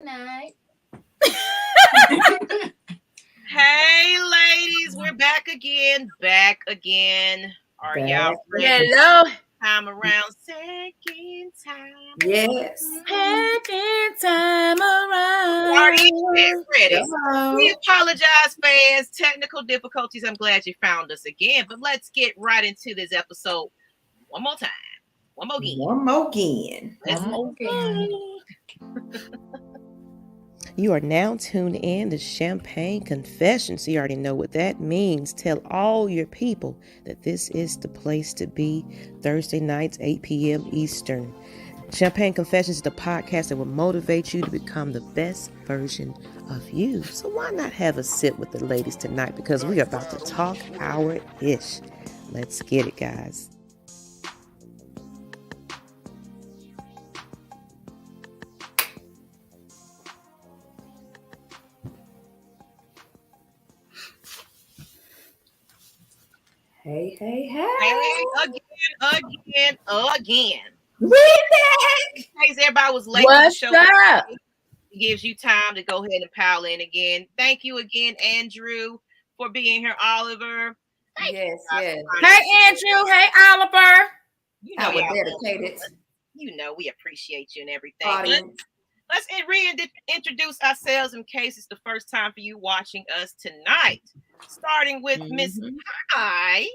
Night. Hey, ladies, we're back again. Are y'all ready? Hello. Time around, second time. Yes. Second time Party around. ready. Hello. We apologize, fans. Technical difficulties. I'm glad you found us again. But let's get right into this episode one more time. One more again. One more again. Let's One more You are now tuned in to Champagne Confessions. You already know what that means. Tell all your people that this is the place to be. Thursday nights, 8 p.m. Eastern. Champagne Confessions is the podcast that will motivate you to become the best version of you. So why not have a sip with the ladies tonight? Because we are about to talk our ish. Let's get it, guys. Hey. Hey, again. We back. In case everybody was late What's to the show, up? it gives you time to go ahead and pile in again. Thank you again, Andrew, for being here, Oliver. Yes. Hey, Andrew. Hey, Oliver. You I was y'all- dedicated. You know we appreciate you and everything. Audience. Let's reintroduce ourselves in case it's the first time for you watching us tonight. Starting with Miss Kai.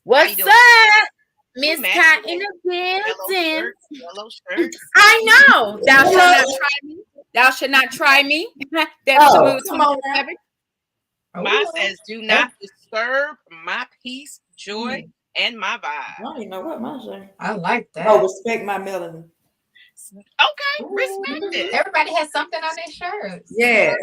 What's doing? up? Miss Maggie. Kai in the Yellow building. shirt. I know. Thou shalt not try me. Thou shalt not try me. That's Oh, the come on now. Mine says, "Do not disturb my peace, joy, and my I vibe." don't even know what mine say. I like that. Oh, respect my melanin. Okay, respect it. Everybody has something on their shirts. Yes.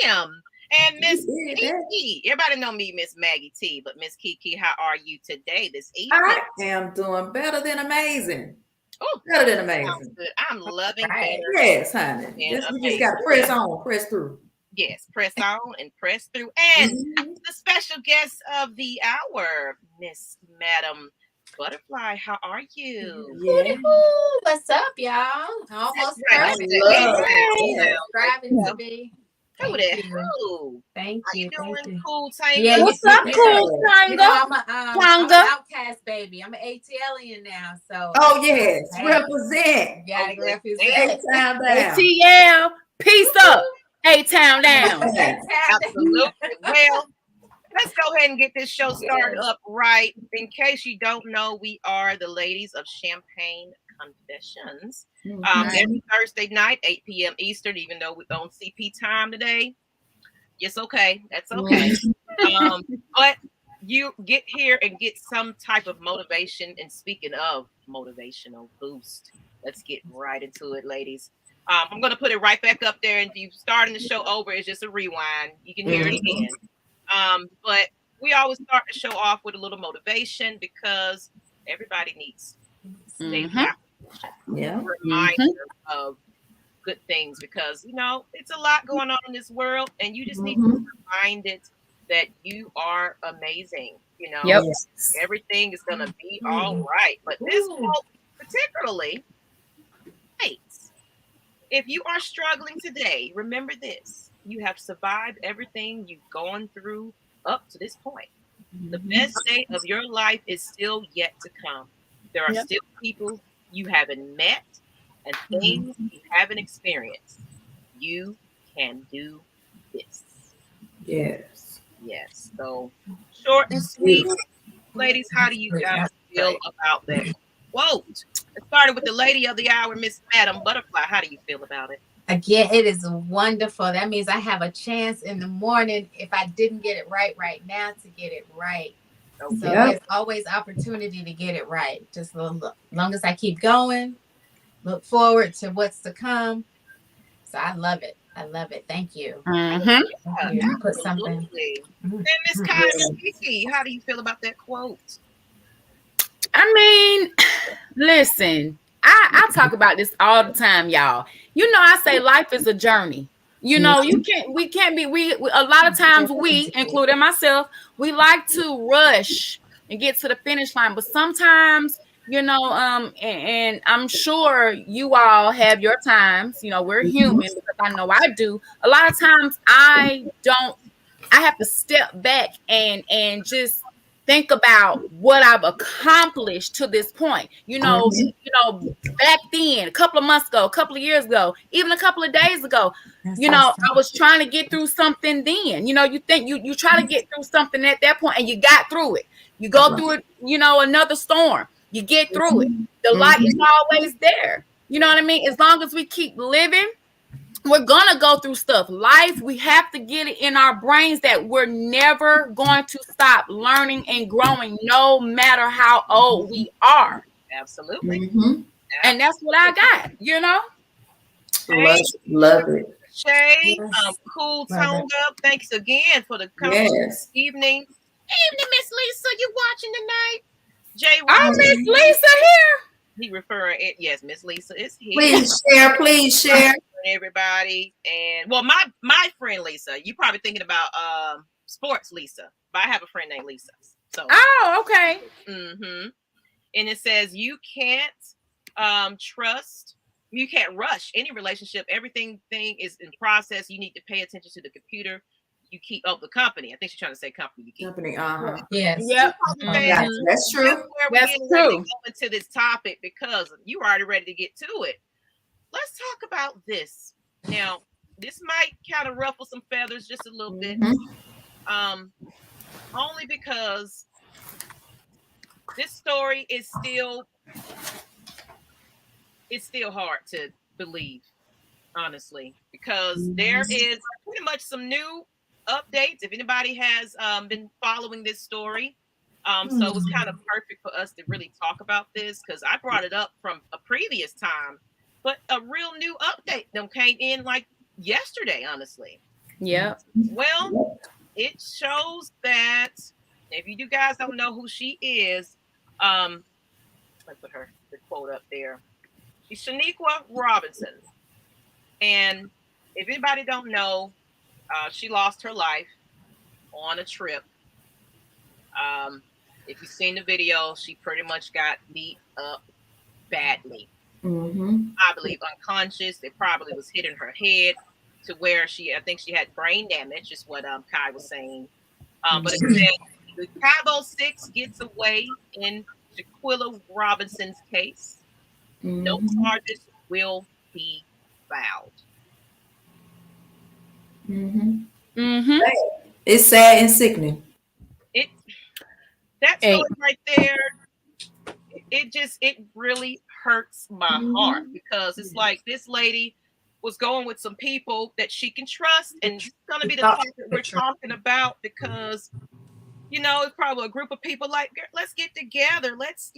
Ma'am. And Miss You did Kee that. Kee. Everybody know me, Miss Maggie T, but Miss Kee Kee, how are you today, this evening? I am doing better than amazing. Oh, Better than sounds amazing. good. I'm loving Right. better. Yes, honey. And We just got to press on, press through. Yes, press on and press through. And Mhm. the special guest of the hour, Miss Madam Butterfly, how are you? Yeah. Ooh, what's up, y'all? Almost Right. perfect. love it. Striving to be. Who Thank that? you. Who? Thank How you you. Thank doing, you. cool Tango? Yeah, What's up, cool You know, Tanga? I'm an outcast baby. I'm an ATLian now, so Oh, yes. Hey. Represent. gotta Okay. represent. Time down. ATL. Peace up. A-Town down. Absolutely. Well, let's go ahead and get this show started up right. In case you don't know, we are the ladies of Champagne Confessions. Every Thursday night, 8 p.m. Eastern, even though we're on CP time today. It's okay. That's okay. But you get here and get some type of motivation. And speaking of motivational boost, let's get right into it, ladies. I'm going to put it right back up there. And if you're starting the show over, it's just a rewind. You can hear it again. But we always start the show off with a little motivation because everybody needs Yeah. reminder of good things because it's a lot going on in this world and you just need to be reminded that you are amazing. Yep. Everything is gonna be all right. But this quote particularly states, if you are struggling today, remember this: you have survived everything you've gone through up to this point. The best day of your life is still yet to come. There are still people you haven't met and things you haven't experienced. You can do this. Yes. Yes. So short and sweet. Ladies, how do you guys feel about that quote? It started with the lady of the hour, Miss Madam Butterfly. How do you feel about it? Again, it is wonderful. That means I have a chance in the morning if I didn't get it right now to get it right. So there's always opportunity to get it right. Just as long as I keep going, look forward to what's to come. So I love it. Thank you. Thank you. Put something. Absolutely. Then Miss Kai and Kee Kee, how do you feel about that quote? I mean, listen, I talk about this all the time, y'all. I say life is a journey. We can't be, a lot of times we, including myself, we like to rush and get to the finish line. But sometimes and I'm sure you all have your times. We're human, because I know I do. A lot of times I have to step back and just think about what I've accomplished to this point. Back then, a couple of months ago, a couple of years ago, even a couple of days ago, I was trying to get through something then. You think you try to get through something at that point, and you got through it. You go through it, another storm. You get through it. The light is always there. You know what I mean? As long as we keep living, we're going to go through stuff. Life, we have to get it in our brains that we're never going to stop learning and growing, no matter how old we are. Absolutely. And that's what I got, Love it. Shay, Cool Tongue Up, thanks again for the evening. Evening, Miss Lisa, you watching tonight? Jay, Miss Lisa here. He referring it. Yes, Miss Lisa is here. Please share. Everybody. And well, my friend Lisa, you probably thinking about sports Lisa, but I have a friend named Lisa. So okay. And it says you can't rush any relationship. Everything is in process. You need to pay attention to the computer. You keep the company. I think she's trying to say company. You keep. Company. Yes. Yep. That's true. That's true. Go into this topic because you already ready to get to it. Let's talk about this. Now, this might kind of ruffle some feathers just a little bit. Only because this story is still hard to believe, honestly, because there is pretty much some new updates. If anybody has been following this story, so it was kind of perfect for us to really talk about this because I brought it up from a previous time, but a real new update came in like yesterday, honestly. Yeah. Well, it shows that if you guys don't know who she is, let me put the quote up there. She's Shenika Roberson. And if anybody don't know, she lost her life on a trip. If you've seen the video, she pretty much got beat up badly. I believe unconscious. It probably was hitting her head to where I think she had brain damage, is what Kai was saying. But it said the Chicago 6 gets away in Shanquella Robinson's case. No charges will be filed. It's sad and sickening. That story right there, it really hurts my heart because it's like this lady was going with some people that she can trust, and it's going to be the topic we're talking about because it's probably a group of people like, let's get together, let's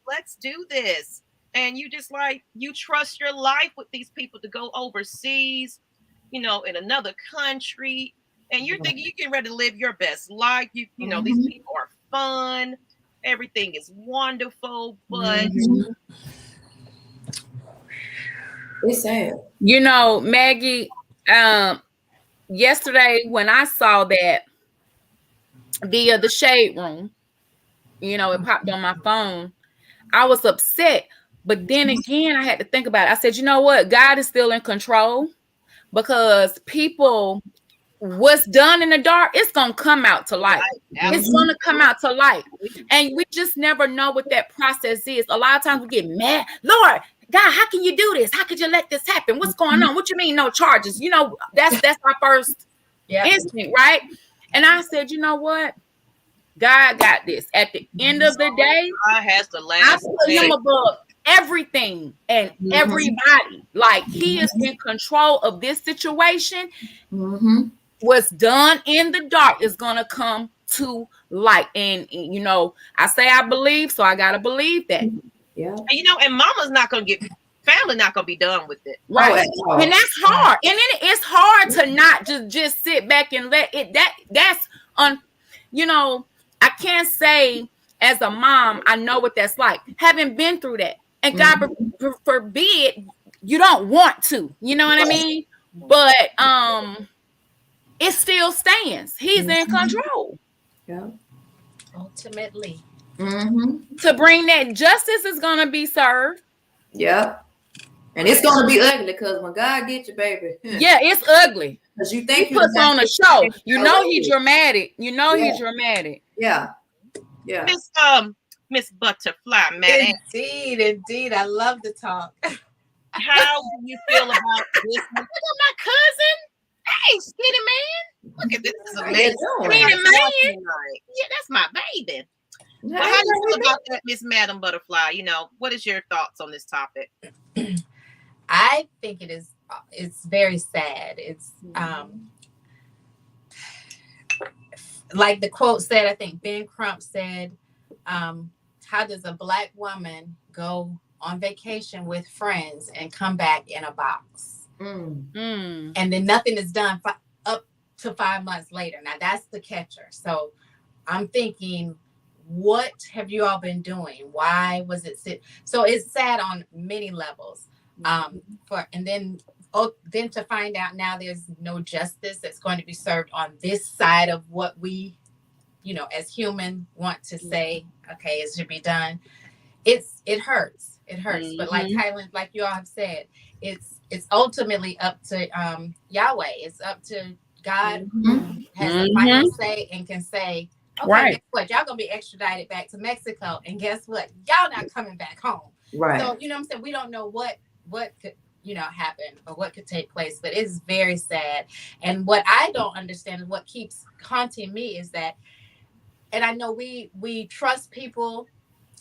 let's do this, and you just like you trust your life with these people to go overseas, in another country, and you're thinking you get ready to live your best life. You know these people are fun, everything is wonderful, but it's sad. Maggie, yesterday when I saw that via the shade room, it popped on my phone, I was upset. But then again, I had to think about it. I said, you know what? God is still in control, because people, what's done in the dark, it's going to come out to light. It's going to come out to light. And we just never know what that process is. A lot of times we get mad. Lord, God, how can you do this? How could you let this happen? What's going on? What you mean no charges? That's my first instinct, right? And I said, you know what? God got this. At the end of the day, God has the last. I put him above everything and everybody. Like, he is in control of this situation. What's done in the dark is gonna come to light. And I say I believe, so I gotta believe that. Yeah. And mama's not gonna family not gonna be done with it. Right. And that's hard. And then it's hard to not just sit back and let it that's I can't say as a mom I know what that's like, having been through that. And God forbid you don't want to, you know what I mean? But it still stands. He's in control. Yeah. Ultimately. to bring that justice is going to be served. Yep. And it's going to be ugly because when God gets you, baby. Yeah, it's ugly. Because you think he puts on a show. You know he's dramatic. You know yeah. he's dramatic. Yeah. Yeah. Miss Butterfly, man. Indeed. I love the talk. How do you feel about this? Look at my cousin. Hey, skinny man. Look at this. This is amazing. Skinny man. Yeah, that's my baby. Well, how do you feel about that, Miss Madam Butterfly? You know, what is your thoughts on this topic? I think it's very sad. It's like the quote said, I think Ben Crump said, how does a Black woman go on vacation with friends and come back in a box? And then nothing is done up to 5 months later. Now that's the catcher. So I'm thinking, what have you all been doing? Why was it so it's sad on many levels. And then to find out now there's no justice that's going to be served on this side of what we, as human want to say, okay, it should be done. It hurts. But like Kielyn, like you all have said, it's ultimately up to Yahweh. It's up to God who has the final say and can say, okay, guess what? Y'all gonna be extradited back to Mexico, and guess what? Y'all not coming back home. Right. So you know what I'm saying? We don't know what could happen or what could take place, but it's very sad. And what I don't understand, what keeps haunting me is that, and I know we trust people.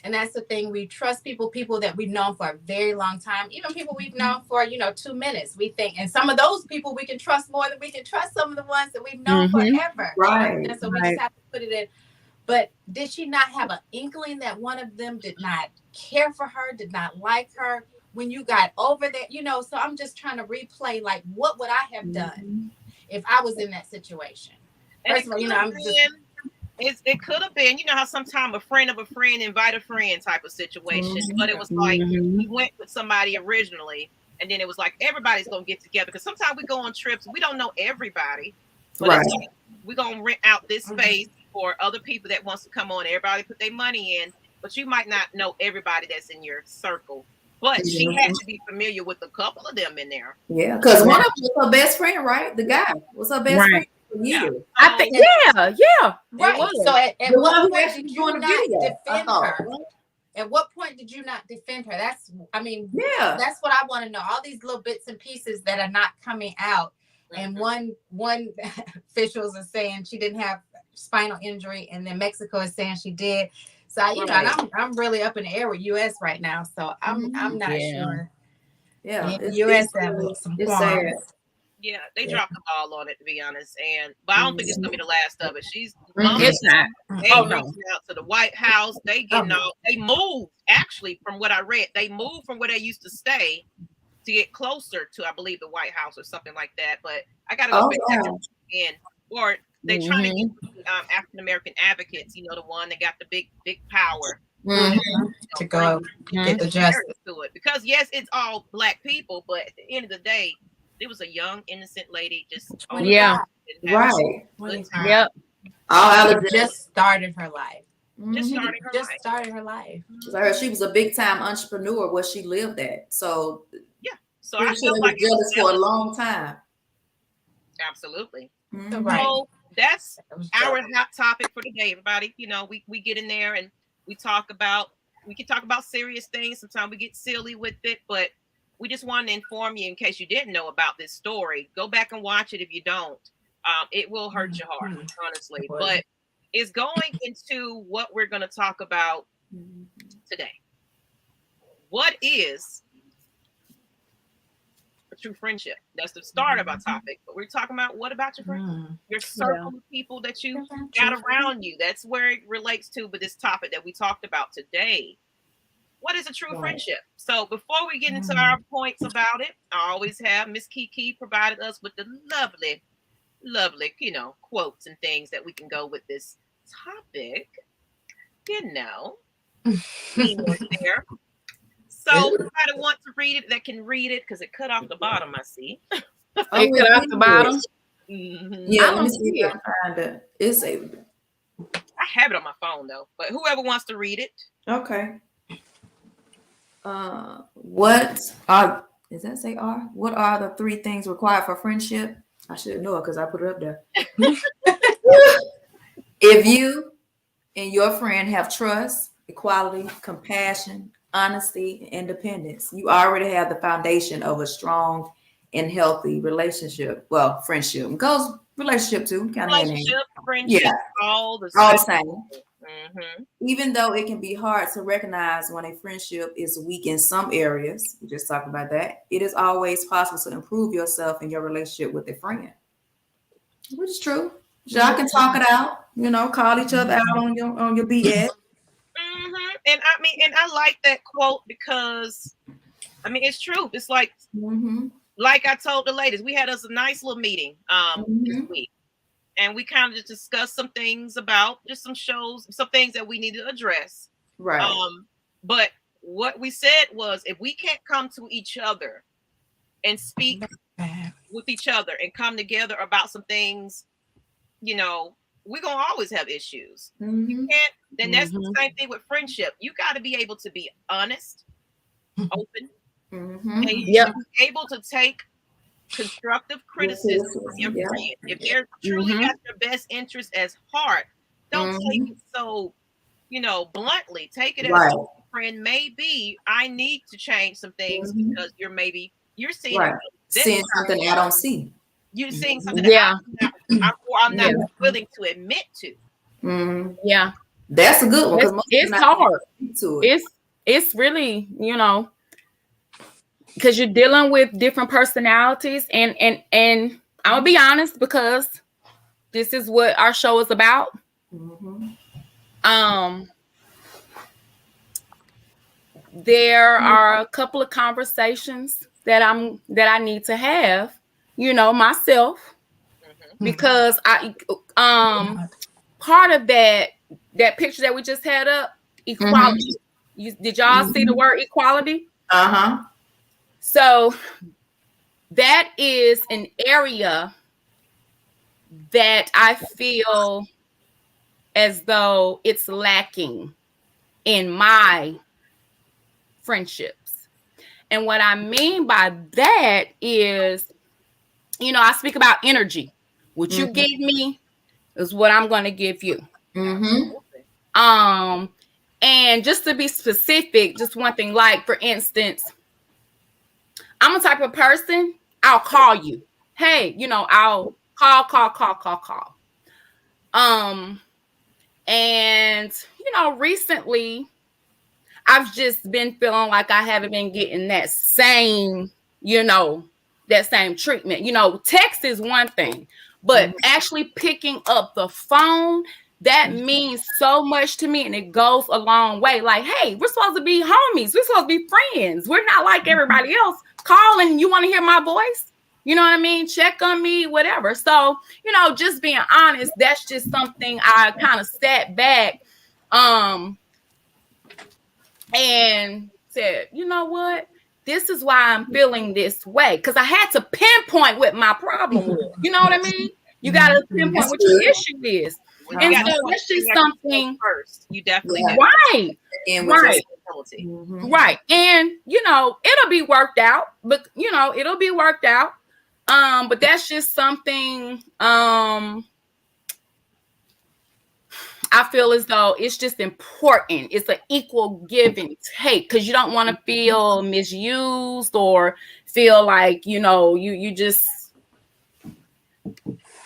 And that's the thing. We trust people that we've known for a very long time, even people we've known for, 2 minutes. We think, and some of those people we can trust more than we can trust some of the ones that we've known forever. Right. And so we just have to put it in. But did she not have an inkling that one of them did not care for her, did not like her when you got over there? So I'm just trying to replay, like, what would I have done if I was in that situation? First of all, I'm just... It could have been, how sometimes a friend of a friend invite a friend type of situation, but it was like we went with somebody originally, and then it was like everybody's gonna get together, because sometimes we go on trips, we don't know everybody, but it's like we're gonna rent out this space for other people that wants to come on. Everybody put their money in, but you might not know everybody that's in your circle. But she had to be familiar with a couple of them in there. Yeah, because one of them was her best friend, right? The guy was her best friend. Yeah. I think, right. So at what point did you not defend her? At what point did you not defend her? That's what I want to know. All these little bits and pieces that are not coming out, and one officials are saying she didn't have spinal injury, and then Mexico is saying she did. So I'm really up in the air with U.S. right now. So I'm not sure. Yeah, U.S. have some qualms. Yeah, they dropped the ball on it, to be honest. But I don't think it's gonna be the last of it. She's it's not. They reached out to the White House. They they moved, actually, from what I read, they moved from where they used to stay to get closer to, I believe, the White House or something like that. But I gotta go back in. Or they're trying to get African American advocates, the one that got the big power to go get the justice to it. Because yes, it's all Black people, but at the end of the day, it was a young, innocent lady just right. Yep. Just started her life. Just started her life. She was a big time entrepreneur where she lived at. So so I feel like jealous for a long time. Absolutely. So that's our hot topic for today, everybody. We get in there and we can talk about serious things. Sometimes we get silly with it, but we just wanted to inform you in case you didn't know about this story. Go back and watch it if you don't. It will hurt your heart, honestly. But it's going into what we're going to talk about today. What is a true friendship? That's the start of our topic. But we're talking about, what about your friends? Your circle of people that you got around you. That's where it relates to with this topic that we talked about today. What is a true friendship? So before we get into our points about it, I always have Miss Kee Kee provided us with the lovely, quotes and things that we can go with this topic. There. So anybody want to read it that can read it, because it cut off the bottom, I see. It cut off the bottom? Yeah, let me see if I can find it. It's a I have it on my phone though, but whoever wants to read it. Okay. What are the 3 things required for friendship? I should know it because I put it up there. If you and your friend have trust, equality, compassion, honesty, and independence, you already have the foundation of a strong and healthy relationship. Well, friendship goes relationship too, kind of Relationship, friendship, all the same. Mm-hmm. Even though it can be hard to recognize when a friendship is weak in some areas, we just talked about that, it is always possible to improve yourself in your relationship with a friend. Which is true. Y'all can talk it out, call each other out on your BS. Mm-hmm. And I like that quote because it's true. It's like like I told the ladies, we had us a nice little meeting this week. And we kind of just discussed some things about just some shows, some things that we need to address. Right. But what we said was, if we can't come to each other and speak with each other and come together about some things, we're gonna always have issues. You can't. Then that's the same thing with friendship. You got to be able to be honest, open, and you should be able to take constructive criticism from your friend. If they're truly got your best interest as heart, don't take it so, bluntly. Take it as a friend. Maybe I need to change some things because you're seeing seeing something I don't see. You're seeing something that I'm not willing to admit to. Yeah, that's a good one. It's hard. It's really, because you're dealing with different personalities, and I'm gonna be honest, because this is what our show is about. There are a couple of conversations that I need to have, myself, because I part of that picture that we just had up, equality. Did y'all see the word equality? So that is an area that I feel as though it's lacking in my friendships. And what I mean by that is, I speak about energy. What you give me is what I'm going to give you. And just to be specific, just one thing, like for instance, I'm a type of person, I'll call you. Hey, I'll call. And recently I've just been feeling like I haven't been getting that same, that same treatment. Text is one thing, but actually picking up the phone, that means so much to me, and it goes a long way. Like, hey, we're supposed to be homies. We're supposed to be friends. We're not like everybody else. Calling, you want to hear my voice? You know what I mean? Check on me, whatever. So, just being honest, that's just something I kind of sat back and said, you know what? This is why I'm feeling this way. Because I had to pinpoint what my problem was. You know what I mean? You got to pinpoint what your issue is. And so that's just something first. You definitely do. Right. Right. And it'll be worked out, but it'll be worked out. But that's just something I feel as though it's just important. It's an equal give and take, because you don't want to feel misused or feel like, you just,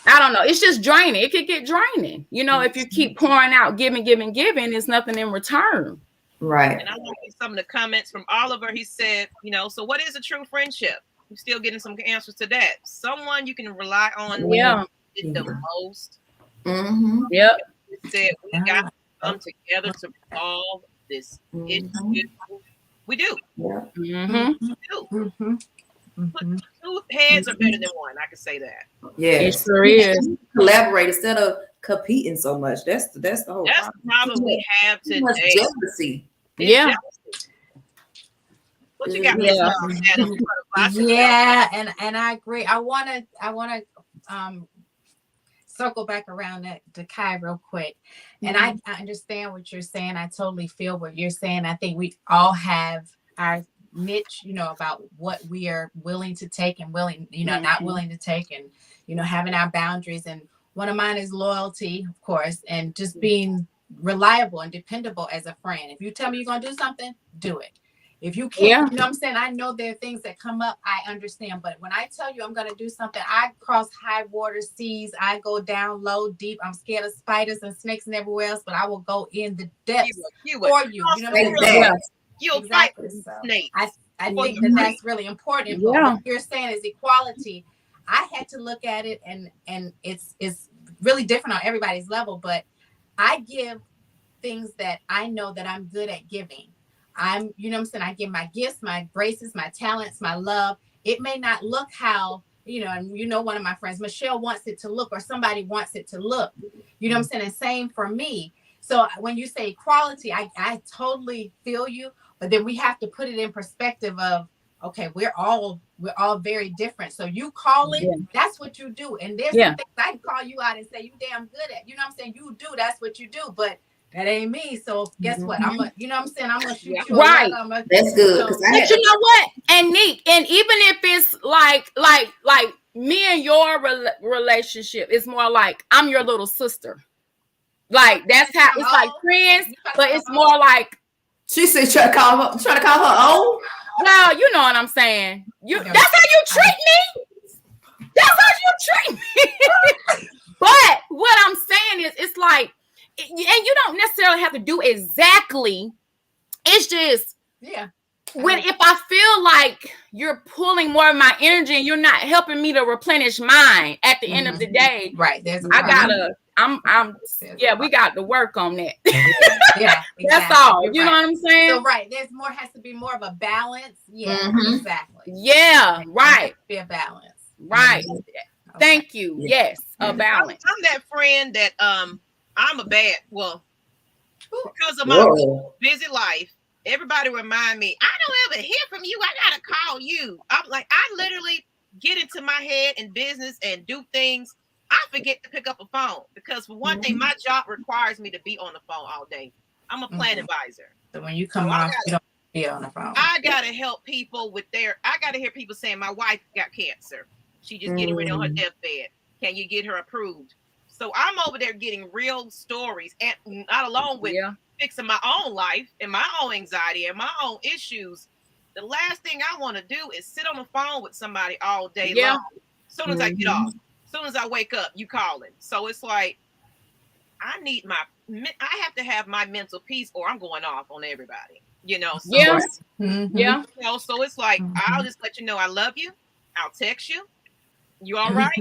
I don't know. It's just draining. It could get draining. If you keep pouring out, giving, there's nothing in return. Right. And I like some of the comments from Oliver. He said, so what is a true friendship? I'm still getting some answers to that. Someone you can rely on when you need the most. Yep. He said we got to come together to resolve this issue. We do. Yeah. We do. Two heads are better than one. I can say that. Yeah, it sure is. Collaborate instead of competing so much. That's the whole. That's the problem we have today. Too much jealousy. Yeah. What you got? Yeah, and I agree. I wanna circle back around to Kai real quick. And I understand what you're saying. I totally feel what you're saying. I think we all have our niche, about what we are willing to take and willing, not willing to take, and, having our boundaries. And one of mine is loyalty, of course, and just being reliable and dependable as a friend. If you tell me you're going to do something, do it. If you can't, you know what I'm saying? I know there are things that come up. I understand. But when I tell you I'm going to do something, I cross high water seas. I go down low, deep. I'm scared of spiders and snakes and everywhere else, but I will go in the depths for you. You know what I'm saying? You'll exactly. fight So snakes. I think that's really important. But what you're saying is equality. I had to look at it, and it's really different on everybody's level. But I give things that I know that I'm good at giving. I'm, you know what I'm saying? I give my gifts, my graces, my talents, my love. It may not look how, and one of my friends, Michelle, wants it to look, or somebody wants it to look. You know what I'm saying? And same for me. So when you say equality, I totally feel you, but then we have to put it in perspective of, okay, we're all very different. So you call it, that's what you do. And there's some things I can call you out and say you damn good at. You know what I'm saying? You do, that's what you do. But that ain't me. So guess what? I'm gonna, you know what I'm saying? I'm gonna shoot you. Right. That's good. But you know what? And Nick, and even if it's like me and your relationship, it's more like I'm your little sister. Like that's how it's like friends, but it's more like she said trying to call her own. Well, you know what I'm saying. That's how you treat me. That's how you treat me. But what I'm saying is, it's like, and you don't necessarily have to do exactly. It's just if I feel like you're pulling more of my energy and you're not helping me to replenish mine at the end of the day, right? We got to work on that. Exactly. That's all. You know what I'm saying? So has to be more of a balance. Yeah, exactly. Yeah, right. Be a balance. Right. Okay. Thank you. Yes, a balance. I'm that friend that I'm a bad, because of my busy life, everybody remind me, I don't ever hear from you. I gotta call you. I'm like, I literally get into my head in business and do things. I forget to pick up a phone because for one thing, my job requires me to be on the phone all day. I'm a plan advisor. So when you come off, you don't be on the phone. I gotta help people I gotta hear people saying my wife got cancer. She just getting rid on her deathbed. Can you get her approved? So I'm over there getting real stories, and not alone with fixing my own life and my own anxiety and my own issues. The last thing I want to do is sit on the phone with somebody all day long. As soon as I get off, as soon as I wake up, you calling. So it's like I have to have my mental peace, or I'm going off on everybody. So so it's like I'll just let you know I love you. I'll text you. You all right?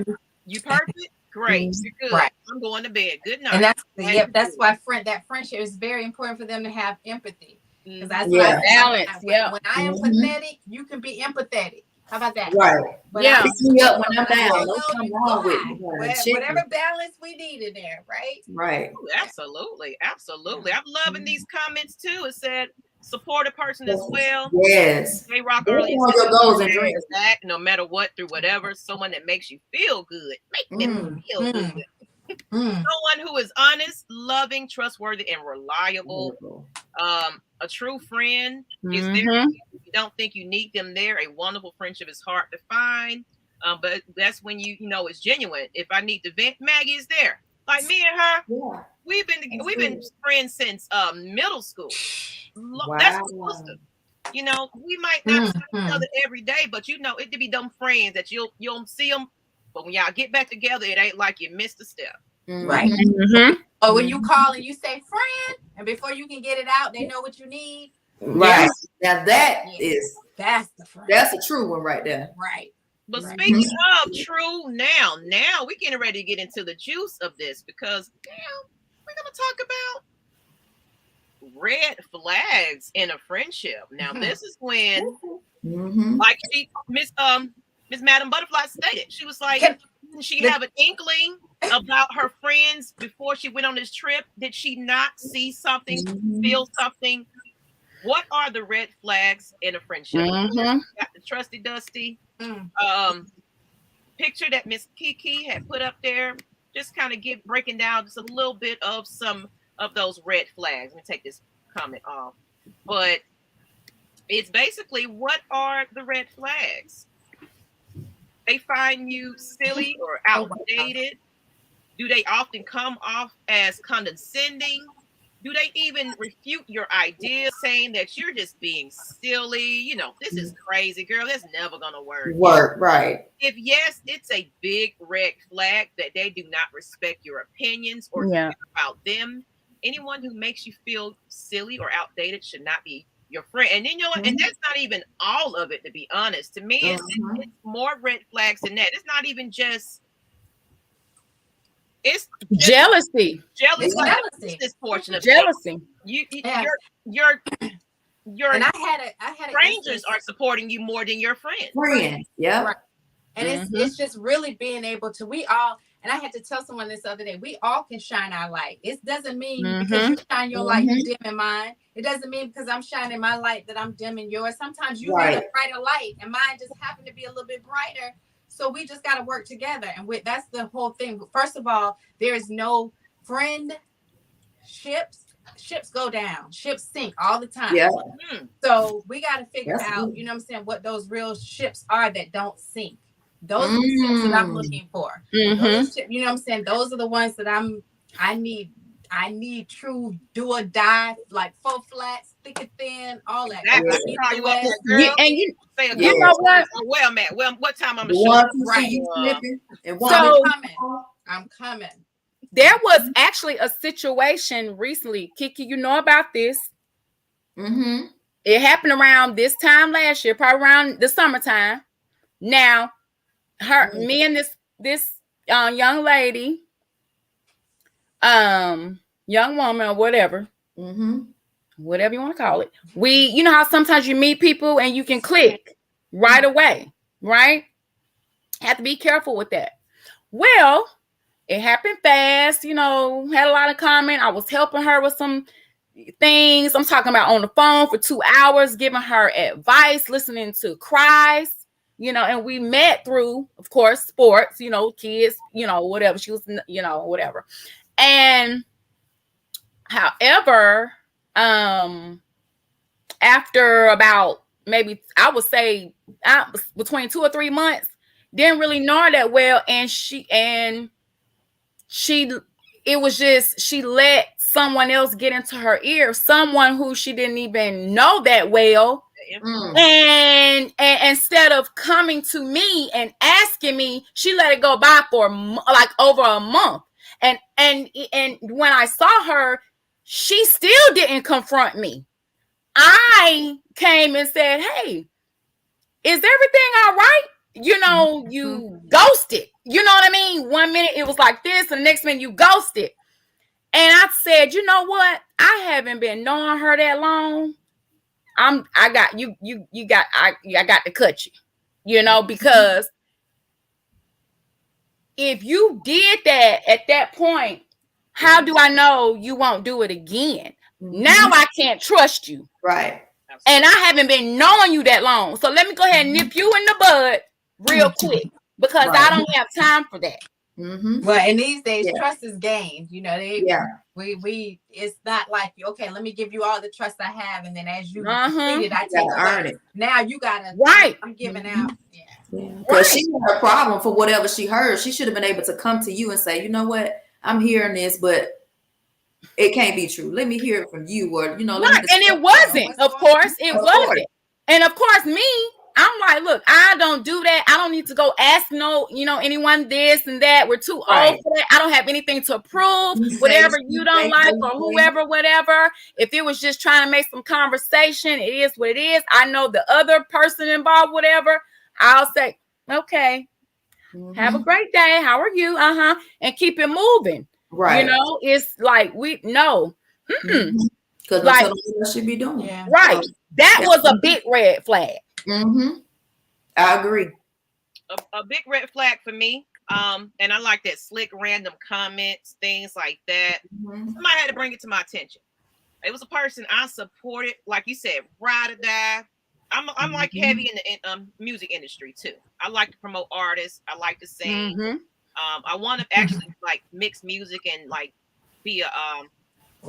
You perfect? Great. You're good. Right. I'm going to bed. Good night. And that's why that friendship is very important for them to have empathy. Because that's balance. When I am pathetic, you can be empathetic. How about that? Right. But pick me up when I'm down. Nothing wrong with me. Whatever balance we need in there, right? Right. Ooh, absolutely. I'm loving these comments too. It said support a person as well. Yes. Hey, Rock earlier said goals and dreams. That no matter what, through whatever, someone that makes you feel good. Make them feel good. Someone who is honest, loving, trustworthy, and reliable. A true friend is there. You don't think you need them there. A wonderful friendship is hard to find. But that's when you know it's genuine. If I need to vent, Maggie is there. Like me and her, we've been friends since middle school. Wow. That's awesome. We might not see each other every day, but it to be them friends that you'll see them. But when y'all get back together, it ain't like you missed a step. Right. Or when you call and you say friend, and before you can get it out, they know what you need. Right. Now that's the friend. That's a true one right there. Right. But speaking of true, now we're getting ready to get into the juice of this because we're gonna talk about red flags in a friendship. Now this is when like Miss Madam Butterfly stated, she was like, didn't she have an inkling about her friends before she went on this trip? Did she not see something, feel something? What are the red flags in a friendship? Got the trusty Dusty picture that Miss Kee Kee had put up there. just kind of breaking down just a little bit of some of those red flags. Let me take this comment off. But it's basically, what are the red flags? They find you silly or outdated. Do they often come off as condescending? Do they even refute your ideas, saying that you're just being silly? This is crazy, girl. That's never going to work. Right. If yes, it's a big red flag that they do not respect your opinions or care about them. Anyone who makes you feel silly or outdated should not be your friend. And then, and that's not even all of it, to be honest. To me, it's more red flags than that. It's not even just... It's jealousy. This portion of jealousy. Your and I had strangers are supporting you more than your friends. Yeah. Right. And it's just really being able to, we all, and I had to tell someone this other day, we all can shine our light. It doesn't mean because you shine your light, you dimming mine. It doesn't mean because I'm shining my light that I'm dimming yours. Sometimes you need a brighter light and mine just happen to be a little bit brighter. So we just got to work together. And that's the whole thing. First of all, there is no friendships. Ships go down. Ships sink all the time. Yeah. So we got to figure out, you know what I'm saying, what those real ships are that don't sink. Those are the ships that I'm looking for. Those ships, you know what I'm saying? Those are the ones that I need true do or die, like full flats, thick and thin, all that. You know what? Well, Matt. Well, what time I'm gonna show? I'm coming. There was actually a situation recently, Kee Kee. You know about this? It happened around this time last year, probably around the summertime. Now, me and this young lady, young woman or whatever, whatever you want to call it. You know how sometimes you meet people and you can click right away, right? Have to be careful with that. Well, it happened fast, had a lot of comment. I was helping her with some things. I'm talking about on the phone for 2 hours, giving her advice, listening to cries, and we met through, of course, sports, kids, whatever. She was, whatever. And however, after about maybe, I would say between 2 or 3 months, didn't really know her that well. And she let someone else get into her ear, someone who she didn't even know that well. And instead of coming to me and asking me, she let it go by for like over a month. And when I saw her, she still didn't confront me. I came and said, "Hey, is everything all right?" You ghosted. You know what I mean? 1 minute it was like this, and the next minute you ghosted. And I said, you know what? I haven't been knowing her that long. I got to cut you, because if you did that at that point, how do I know you won't do it again? Now I can't trust you. Right. And I haven't been knowing you that long. So let me go ahead and nip you in the bud real quick, because I don't have time for that. Well, and these days, trust is gained. We it's not like, okay, let me give you all the trust I have, and then as you complete it, I take earn it. Now you gotta I'm giving out. Because she had a problem for whatever she heard. She should have been able to come to you and say, you know what, I'm hearing this, but it can't be true. Let me hear it from you, or and it wasn't. Of course, it wasn't. And of course, me, I'm like, look, I don't do that. I don't need to go ask anyone this and that. We're too old for that. I don't have anything to prove. Whatever you don't like, or whoever, whatever. If it was just trying to make some conversation, it is what it is. I know the other person involved, whatever. I'll say, okay, have a great day. How are you? And keep it moving. Right. It's like because like what should be doing. Yeah. Right. That was a big red flag. I agree. A big red flag for me. And I like that slick random comments, things like that. Somebody had to bring it to my attention. It was a person I supported, like you said, ride or die. I'm like heavy in the music industry too. I like to promote artists. I like to sing. I want to actually like mix music and like be a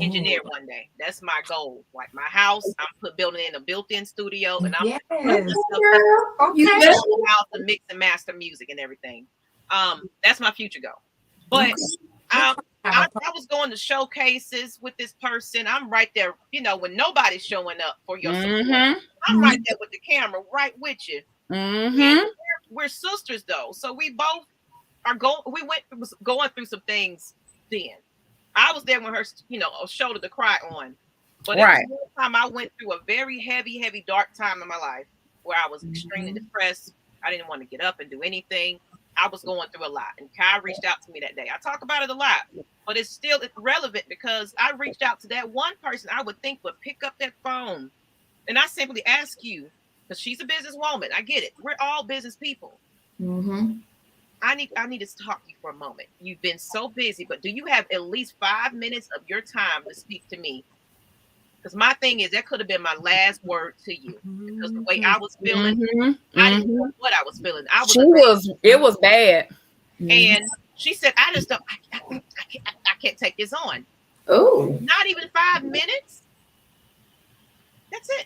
engineer one day. That's my goal. Like my house, I'm building in a built-in studio, and I'm house to mix and master music and everything. That's my future goal. But I was going to showcases with this person. I'm right there, you know, when nobody's showing up for your support. I'm right there with the camera, right with you. We're sisters though, so we both are going through some things then. I was there when her, you know, a shoulder to cry on. But it was one time I went through a very heavy, dark time in my life where I was extremely depressed. I didn't want to get up and do anything. I was going through a lot. And Kai reached out to me that day. I talk about it a lot, but it's still relevant because I reached out to that one person I would think would pick up that phone. And I simply ask you, because she's a businesswoman. I get it. We're all business people. I need to talk to you for a moment. You've been so busy, but do you have at least 5 minutes of your time to speak to me? Because my thing is that could have been my last word to you. Because the way I was feeling, I didn't know what I was feeling. It was bad. And she said, I just don't, I can't take this on. Oh, not even 5 minutes. That's it.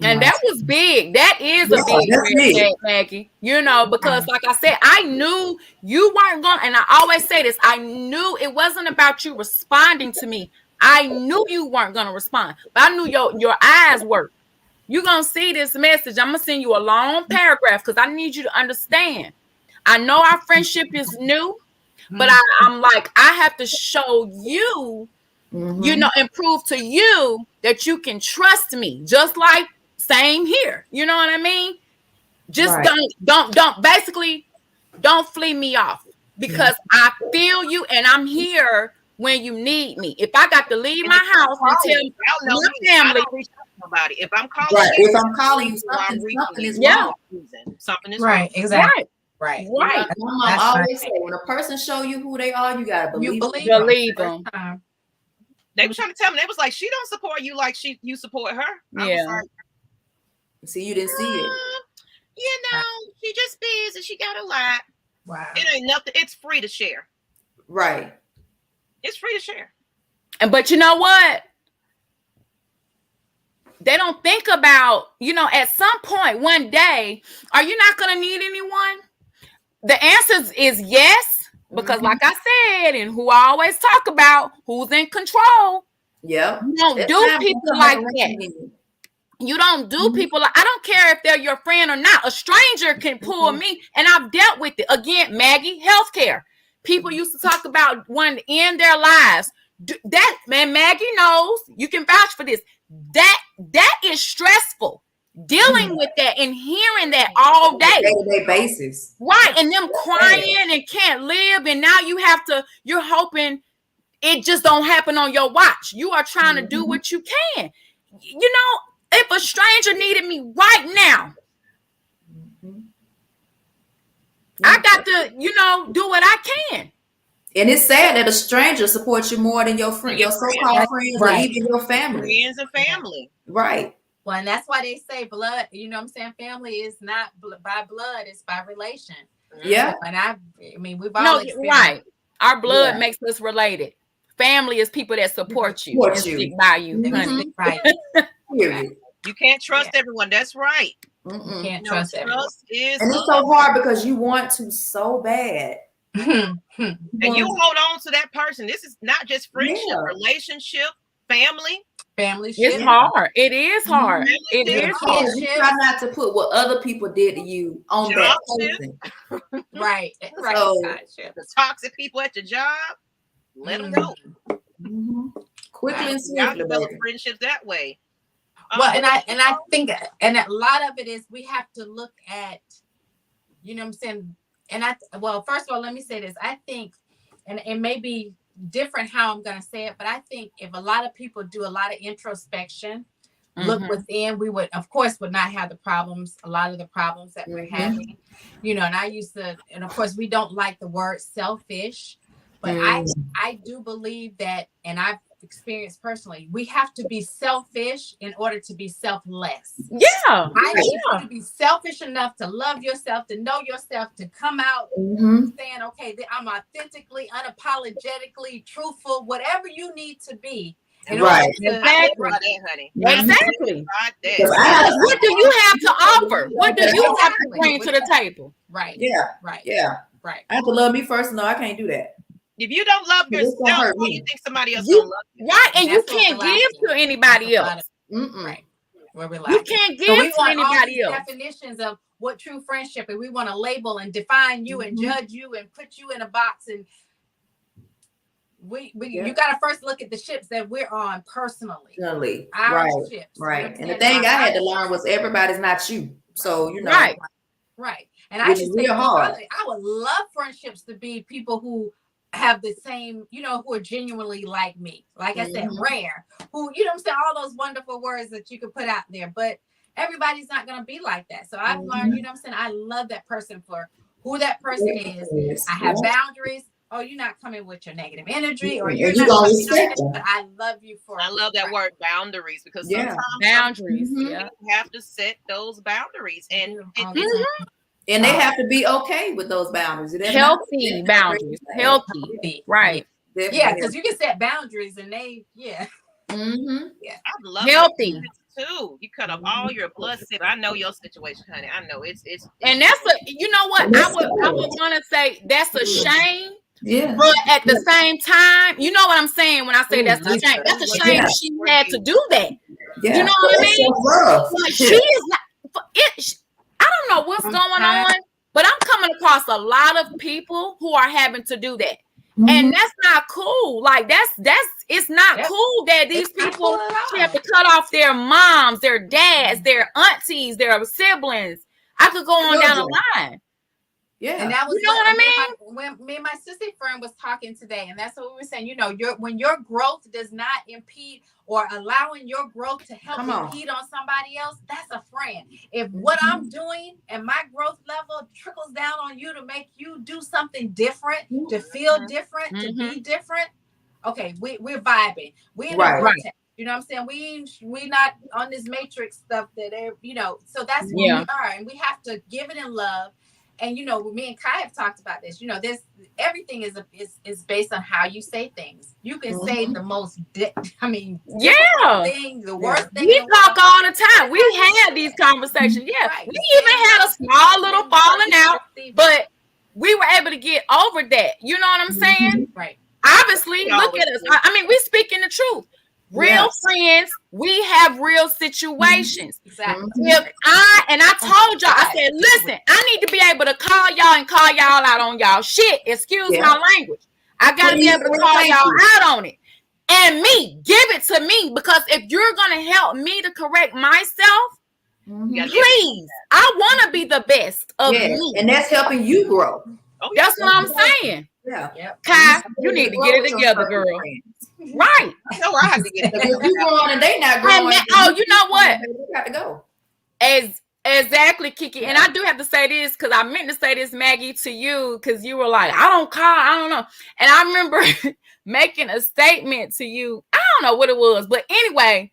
And that was big. That is a big red, Maggie. You know, because like I said, I knew you weren't going, and I always say this, I knew it wasn't about you responding to me. I knew you weren't going to respond, but I knew your eyes worked. You're going to see this message. I'm going to send you a long paragraph because I need you to understand. I know our friendship is new, but I'm like, I have to show you, you know, and prove to you that you can trust me. Just like same here. You know what I mean? Just don't flee me off because I feel you and I'm here when you need me. If I got to leave my house and tell my family, if I'm calling you, something is wrong. Something is right. Wrong. Exactly. Right. My mom always say, when a person show you who they are, you gotta believe them. They were trying to tell me, they was like, she don't support you like you support her. Yeah. Like, see, you didn't see it. You know, she just busy. She got a lot. Wow. It ain't nothing. It's free to share. Right. It's free to share. But you know what? They don't think about, you know, at some point one day, are you not going to need anyone? The answer is yes, because like I said, and who I always talk about, who's in control. Yeah. You don't do people like that. You don't do people like, I don't care if they're your friend or not. A stranger can pull me, and I've dealt with it. Again, Maggie, healthcare. People used to talk about wanting to end their lives. That, man, Maggie knows, you can vouch for this. That is stressful. Dealing with that and hearing that all day. Day-to-day basis. Right. And them crying and can't live. And now you're hoping it just don't happen on your watch. You are trying to do what you can. You know, if a stranger needed me right now, I got to, you know, do what I can. And it's sad that a stranger supports you more than your friend, your so-called friends, or even your family. Friends and family. Right. Well, and that's why they say blood, you know what I'm saying? Family is not by blood, it's by relation. Yeah. And I mean, we've all right. Our blood makes us related. Family is people that support you and stick by you. Right. You can't trust everyone. That's right. You can't trust everyone. And it's so hard because you want to so bad. And you hold on to that person. This is not just friendship, relationship, family. It's hard. It is hard. It is hard. You try not to put what other people did to you on that person. Right. So, the toxic people at your job, let them go. Quickly and swiftly. Develop friendships that way. Well, and I think, and a lot of it is we have to look at, you know what I'm saying? And first of all, let me say this. I think, and it may be different how I'm going to say it, but I think if a lot of people do a lot of introspection, look within, we would, of course, would not have a lot of the problems that we're having, you know, and of course, we don't like the word selfish, but I do believe that, and experienced personally. We have to be selfish in order to be selfless. Yeah. I need you to be selfish enough to love yourself, to know yourself, to come out saying, okay, I'm authentically, unapologetically truthful, whatever you need to be. Right. Exactly. Honey. Exactly. What do you have to offer? What do you have to bring to the table? Right. Yeah. Right. Yeah. Right. I have to love me first. No, I can't do that. If you don't love yourself, how do you think somebody else gonna love you? Right, and you can't give to anybody else. Right. You can't give to anybody else. Definitions of what true friendship, and we want to label and define you and judge you and put you in a box, and you got to first look at the ships that we're on personally. Our ships. Right. And the thing I had to learn was everybody's not you. So, you know. Right. And I just think I would love friendships to be people who have the same, you know, who are genuinely like me. Like I said, rare. Who, you know what I'm saying? All those wonderful words that you could put out there. But everybody's not going to be like that. So I've learned, you know what I'm saying? I love that person for who that person is. I have boundaries. Oh, you're not coming with your negative energy, or you're not coming on, but I love you for. I love that word, boundaries, because sometimes boundaries. You have to set those boundaries, and they have to be okay with those boundaries. Healthy boundaries, healthy, right? Yeah, because you can set boundaries, and they, I love healthy. Too. You cut off all your blood sip. I know your situation, honey. I know it's and that's you know what I would want to say, that's a shame. Yeah. But at the same time, you know what I'm saying when I say that's a shame. That's a shame she had to do that. Yeah. You know what I mean? So she is not. I don't know what's going on, but I'm coming across a lot of people who are having to do that. And that's not cool. Like it's not cool that these people have to cut off their moms, their dads, their aunties, their siblings. I could go on down the line. Yeah, and that was, you know what I mean? When me and my sister friend was talking today, and that's what we were saying. You know, when your growth does not impede or allowing your growth to help impede on somebody else, that's a friend. If what I'm doing and my growth level trickles down on you to make you do something different, to feel different, to be different, okay, we're vibing. We in a vortex. You know what I'm saying? We not on this matrix stuff that you know. So that's what we are, and we have to give it in love. And you know, me and Kai have talked about this. You know, everything is based on how you say things. You can say the most, thing, the worst thing. We talk all the time. We had these conversations. Yeah, we even had a small little falling out, but we were able to get over that. You know what I'm saying? Right. Obviously, look at us. I mean, we speaking the truth. Real friends, we have real situations. Exactly. I told y'all, I said, listen, I need to be able to call y'all and call y'all out on y'all shit. Excuse my language. I gotta be able to call y'all out on it. And give it to me, because if you're gonna help me to correct myself, please, I want to be the best of me, and that's helping you grow. That's what I'm saying. Yeah, Kai, you need to get it together, girl. Right. No, I have to get it. If you growing and they not growing, you know what? You got to go. Exactly, Kee Kee. And I do have to say this, because I meant to say this, Maggie, to you, because you were like, I don't know. And I remember making a statement to you. I don't know what it was, but anyway,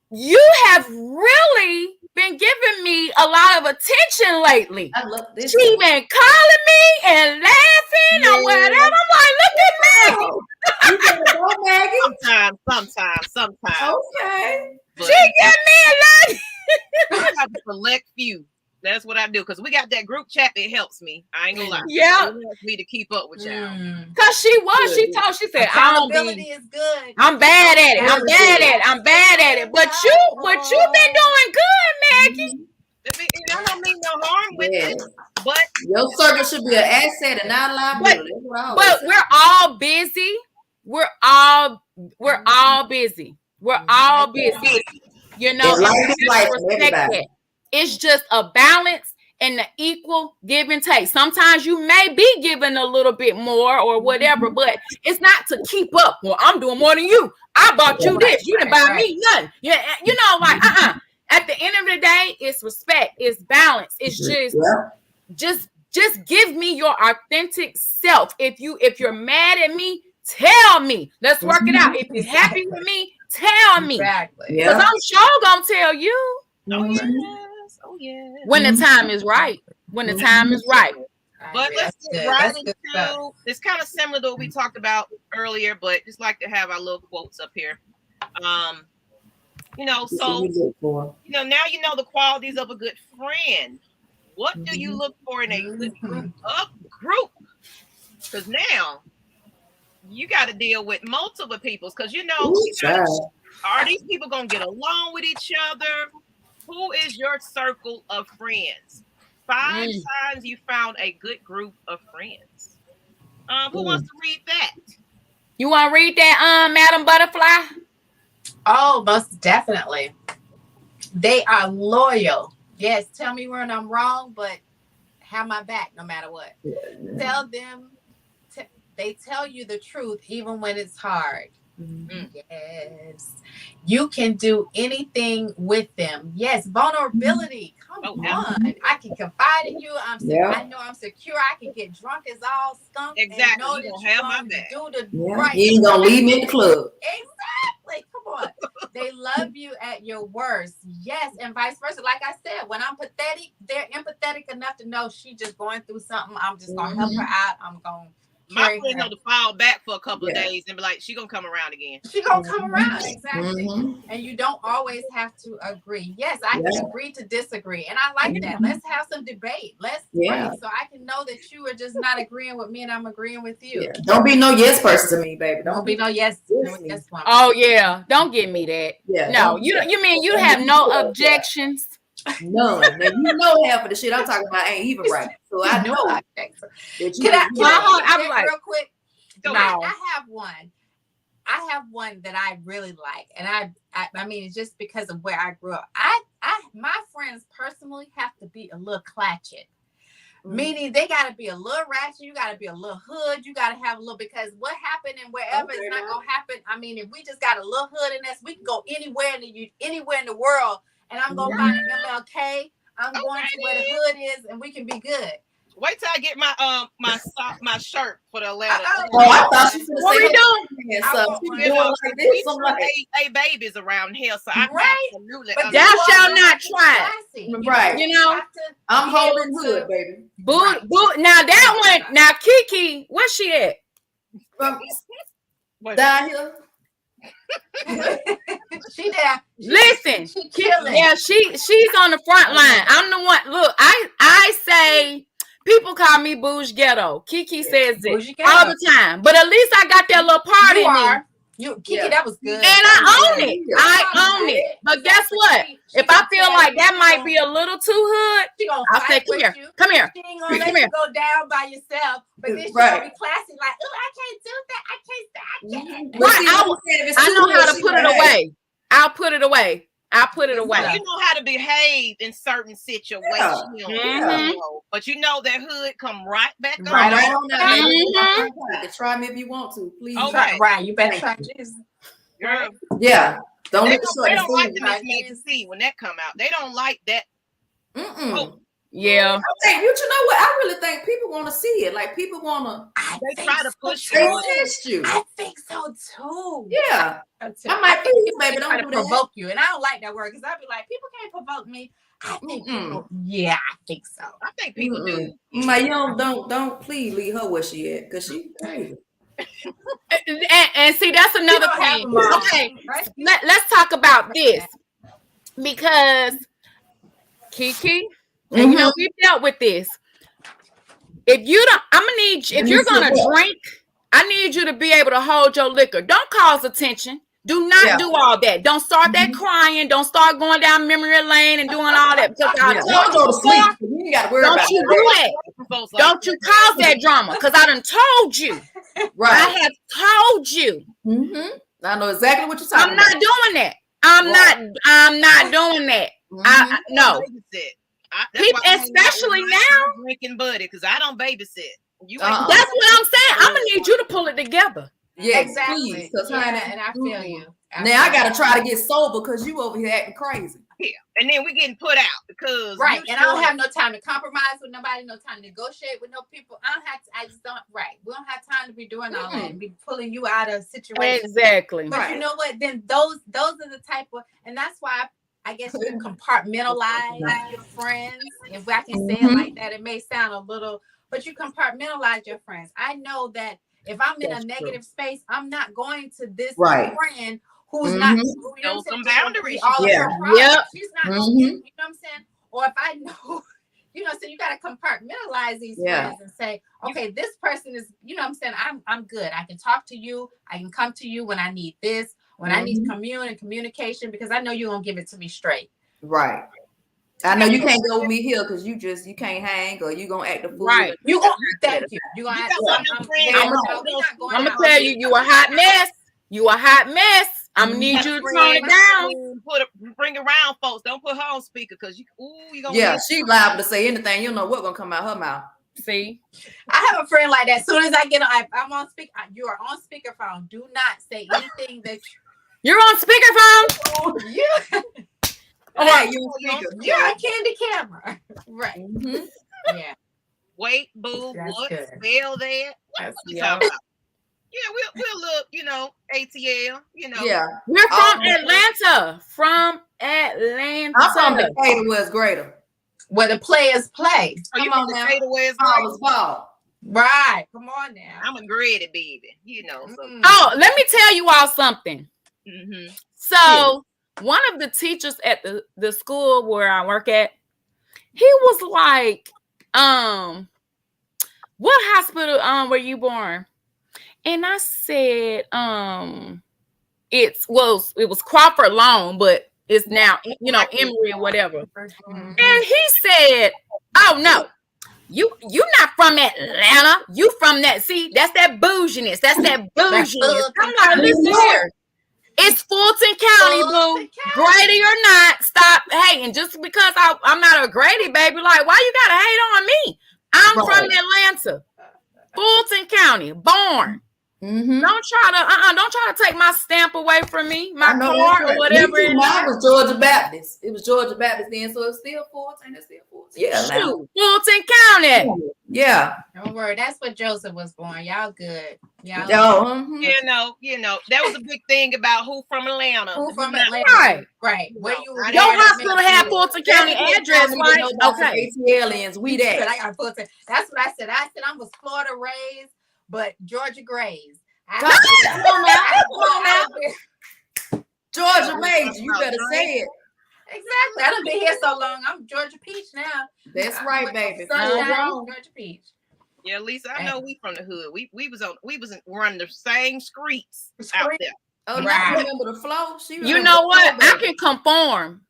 you have really been giving me a lot of attention lately. I love this. She been calling me and laughing or whatever. I'm like, look at Maggie. You better go, Maggie. Sometimes. Okay. But she give me a lot. I have a select few. That's what I do, because we got that group chat that helps me. I ain't gonna lie. Yeah. It helps me to keep up with y'all. Because she said, accountability is good. I'm bad at it. I'm bad at it. But you've been doing good, Maggie. I don't mean no harm with it. But your circle should be an asset and not a liability. But we're all busy. We're all busy. You know, respect that. It's just a balance and the equal give and take. Sometimes you may be giving a little bit more or whatever, but it's not to keep up. Well, I'm doing more than you. I bought you this. You didn't buy me nothing. Yeah, you know, like At the end of the day, it's respect. It's balance. It's just give me your authentic self. If you're mad at me, tell me. Let's work it out. If you're happy with me, tell me. Exactly. Because I'm sure gonna tell you. Oh yes. Oh yes. When the time is right. When the time is right. But let's get right into it's kind of similar to what we talked about earlier, but just like to have our little quotes up here. You know, so now you know the qualities of a good friend. What do you look for in a good group? Because now you got to deal with multiple people. Because are these people gonna get along with each other? Who is your circle of friends? 5 times you found a good group of friends. Who wants to read that? You want to read that, Madam Butterfly? Oh, most definitely. They are loyal. Yes, tell me when I'm wrong, but have my back no matter what. Tell them, they tell you the truth even when it's hard. Yes. You can do anything with them. Yes, vulnerability. Come on. I can confide in you. I know I'm secure. I can get drunk as all skunk. Exactly. And know you that have my back. Do the right. You ain't gonna leave me in the club. Exactly. Come on. They love you at your worst. Yes, and vice versa. Like I said, when I'm pathetic, they're empathetic enough to know she's just going through something. I'm just gonna help her out. I'm gonna my friend know to fall back for a couple of days and be like, she gonna come around again. She gonna come around, exactly. And you don't always have to agree. Yes, I can agree to disagree, and I like that. Let's have some debate. Let's so I can know that you are just not agreeing with me, and I'm agreeing with you. Don't be no yes person to me, baby. Don't be no yes woman. Oh yeah, don't give me that. No, you mean you have no objections? None. Now you know half of the shit I'm talking about ain't even right. So I know. Can I like real quick? No. I have one that I really like, and I mean it's just because of where I grew up. My friends personally have to be a little clatchet. Meaning they got to be a little ratchet, you got to be a little hood, you got to have a little, because what happened and wherever is not going to happen. I mean, if we just got a little hood in us, we can go anywhere in the world, and I'm going to find an MLK. I'm going to where the hood is, and we can be good. Wait till I get my my shirt for the letter. I thought she was what we doing? So we babies around here, so I absolutely. But thou shall not try. Right. You know, I'm holding hood, baby. Boo. Now that one. Now Kee Kee, where's she at? Down here. She there. Listen, she Kielyn. Yeah, she's on the front line. I'm the one. Look, I say. People call me Bouge Ghetto. Kee Kee says it all the time. But at least I got that little part in me. Kee Kee, that was good. And I own it. I own it. But guess what? If I feel like that might be a little too hood, I'll say, come here. Come here. She ain't gonna let you go down by yourself. But then she's gonna be classy, like, oh, I can't do that. I can't. Right. I know how to put it away. I'll put it away. You know how to behave in certain situations. But you know that hood come right back on. Right on that. Try me if you want to, please. Right. You better try this. Girl. Yeah. They don't like the Maggie when that come out. They don't like that. Yeah. You know what? I really think people want to see it. Like people want to. They try to push you. I think so too. Yeah. I might think you, baby. Don't provoke you, and I don't like that word because I'd be like, people can't provoke me. I think people. Yeah, I think so. I think people do. My don't please leave her where she at because she crazy. and see, that's another thing. Okay, let's talk about this because Kee Kee. And you know, we've dealt with this. If you don't, if you're gonna drink, I need you to be able to hold your liquor. Don't cause attention. Do not do all that. Don't start that crying. Don't start going down memory lane and doing all that. Because don't go to sleep. You gotta worry about you do that. Don't you cause that drama. Because I done told you. Right. I have told you. I know exactly what you're talking about. I'm not doing that. I'm not doing that. No. People, especially now, drinking buddy, because I don't babysit. That's what I'm saying. I'm gonna need you to pull it together. Yeah, exactly. Please, and I feel you. Now I gotta try to get sober because you over here acting crazy. Yeah, and then we getting put out because right. And I don't have no time to compromise with nobody, no time to negotiate with no people. I just don't. Right, we don't have time to be doing all that and be pulling you out of situations. Exactly. But you know what? Then those are the type of, and that's why I guess you compartmentalize your friends. If I can say it like that, it may sound a little, but you compartmentalize your friends. I know that if I'm in a negative space, I'm not going to this friend who's not, you know, some boundaries. All of her problems. She's not going to get, you know what I'm saying? Or if I know, you know, so you got to compartmentalize these friends and say, okay, this person is, you know what I'm saying? I'm good. I can talk to you. I can come to you when I need this, when I need communication, because I know you're going to give it to me straight. Right. I know you can't go with me here because you can't hang or you gonna act a fool. Right. You gonna thank you. You gonna I'm gonna tell you, you a hot mess. You a hot mess. I'm gonna need you to tone it down. Bring around, folks. Don't put her on speaker because you gonna. Yeah, she liable to say anything. You don't know what's gonna come out her mouth. See, I have a friend like that. As soon as I get on, I'm on speaker. You are on speakerphone. Do not say anything that you're on speakerphone. Yeah. All right, you're on candy camera. Right. Yeah. Wait, boo. That's what? good. Spell that? What you talking about? Yeah, we'll look, you know, ATL, you know. Yeah. We're from Atlanta. From Atlanta. I'm from Decatur, where it's greater. Where the players play. Come on now. Where it's ball. Right. Come on now. I'm a gritty baby, you know. So. Oh, let me tell you all something. So one of the teachers at the school where I work at, he was like, what hospital were you born? And I said, it was Crawford Long, but it's now, you know, Emory or whatever. And he said, oh no, you're not from Atlanta. You from that, see, that's that bouginess. That's that bouginess. I'm like, listen here. It's Fulton County, boo. Grady or not, stop hating. Just because I'm not a Grady baby, like, why you gotta hate on me? I'm from Atlanta, Fulton County, born. Don't try to take my stamp away from me, my card or whatever. Mine was Georgia Baptist. It was Georgia Baptist then, so it's still Fulton. It's still Fulton. Yeah, Fulton County. Yeah. Don't worry, that's what Joseph was born. Y'all good. Y'all. You know, that was a big thing about who from Atlanta. Who from Atlanta? Right. Where you? Your hospital had Fulton County address, right? Okay. ATLians, we that. I got Fulton. That's what I said. I said I was Florida raised, but Georgia grazed. Come on now. Georgia raised. You better say it. Exactly. I done been here so long. I'm Georgia Peach now. That's right, baby. Georgia Peach. Yeah, Lisa, I know we from the hood. We was running the same streets out there. Oh, right. You remember the flow? You know what? I can conform.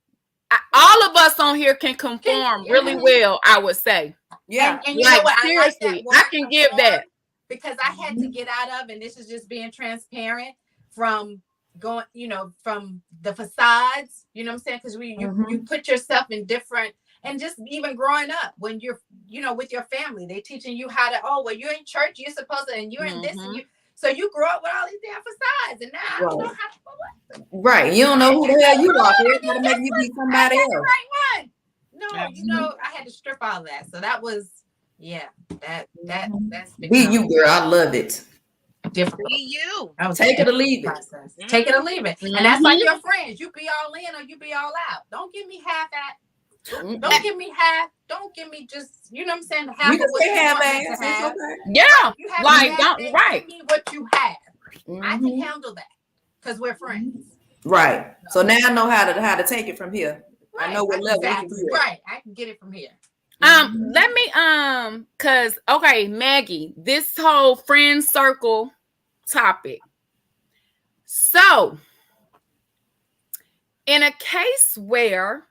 All of us on here can conform really well, I would say. Yeah. And you know what? Seriously, I can give that. Because I had to get out of, and this is just being transparent, from going, you know, from the facades, you know what I'm saying? Because you put yourself in different, and just even growing up when you're, you know, with your family, they're teaching you how to, you're in church, you're supposed to, and you're in this, and so you grow up with all these damn facades, and now I don't know how to. Right, you don't know who the hell you are. They're gonna make you be somebody else. Right one. No, you know, I had to strip all that, so that was. Yeah, that's be you, girl. I love it. Different. Be you. Take it or leave it. Take it or leave it. And that's like your friends. You be all in or you be all out. Don't give me half at. Don't give me half. Don't give me just, you know what I'm saying? Half you can of what say you half want ass. to have. Okay. Yeah. You have like don't give me what you have. I can handle that because we're friends. Right. So now I know how to take it from here. Right. I know what level we can do it. Right. I can get it from here. Let me cause okay, Maggie, this whole friend circle topic. So in a case where,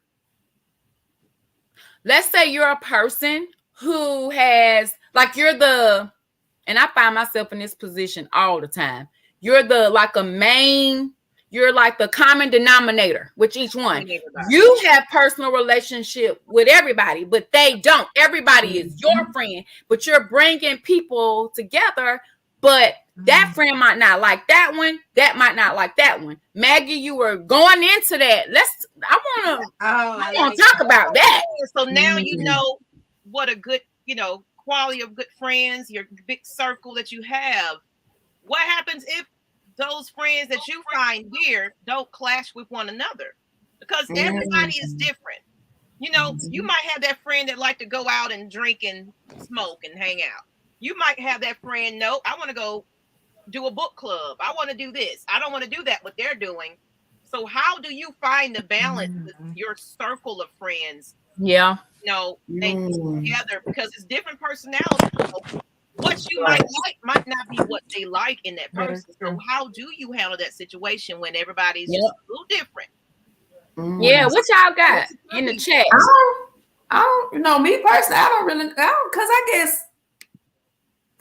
let's say you're a person who has, like, and I find myself in this position all the time. You're you're like the common denominator with each one. You have personal relationship with everybody, but they don't. Everybody is your friend, but you're bringing people together. But That friend might not like that one. That might not like that one. Maggie, you were going into that. I want to talk about that. So now you know what a good, quality of good friends, your big circle that you have. What happens if those friends that you find weird don't clash with one another? Because everybody is different. You might have that friend that like to go out and drink and smoke and hang out. You might have that friend, no, I want to go do a book club. I want to do this. I don't want to do that, what they're doing. So how do you find the balance with your circle of friends? Yeah. They together, because it's different personalities. What you might like might not be what they like in that person. So how do you handle that situation when everybody's just a little different? Yeah, what y'all got in the chat? I don't, me personally, because I guess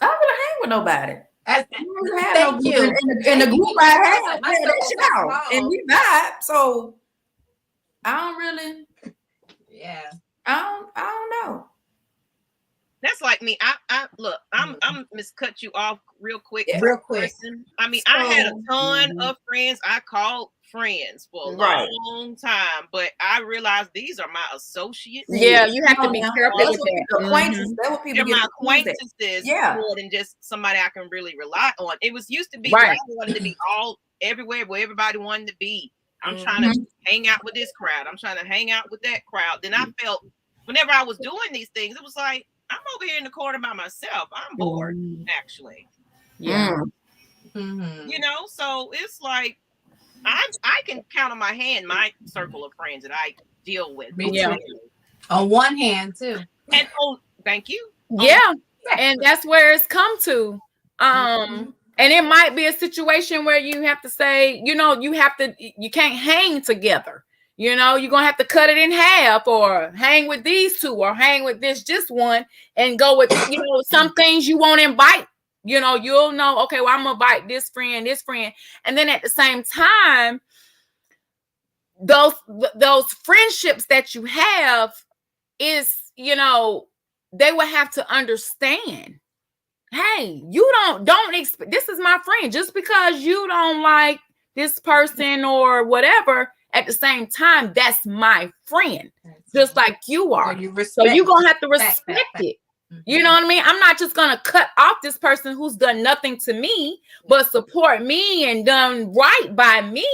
I don't really hang with nobody. Thank you. In the group I have, and we vibe. So I don't really. Yeah. I don't know. That's like me. I look. I'm cut you off real quick. Real quick. I mean, I had a ton of friends. I called friends for a long time, but I realized these are my associates. Yeah, you have to be careful with that. Acquaintances. That what people get my acquaintances more than just somebody I can really rely on. It used to be I wanted to be all everywhere where everybody wanted to be. I'm trying to hang out with this crowd. I'm trying to hang out with that crowd. Then I felt whenever I was doing these things, it was like I'm over here in the corner by myself. I'm bored, actually. Yeah. So it's like I can count on my hand my circle of friends that I deal with. Yeah. On one hand, too. And thank you. Yeah. And that's where it's come to. And it might be a situation where you have to say, you can't hang together. You're going to have to cut it in half, or hang with these two, or hang with just one, and go with, some things you won't invite. You'll know, okay, well, I'm going to invite this friend. And then at the same time, those friendships that you have is, they will have to understand, hey, you don't expect, this is my friend. Just because you don't like this person or whatever, at the same time, that's my friend, just like you are. So you're going to have to respect it. You know what I mean? I'm not just going to cut off this person who's done nothing to me, but support me and done right by me.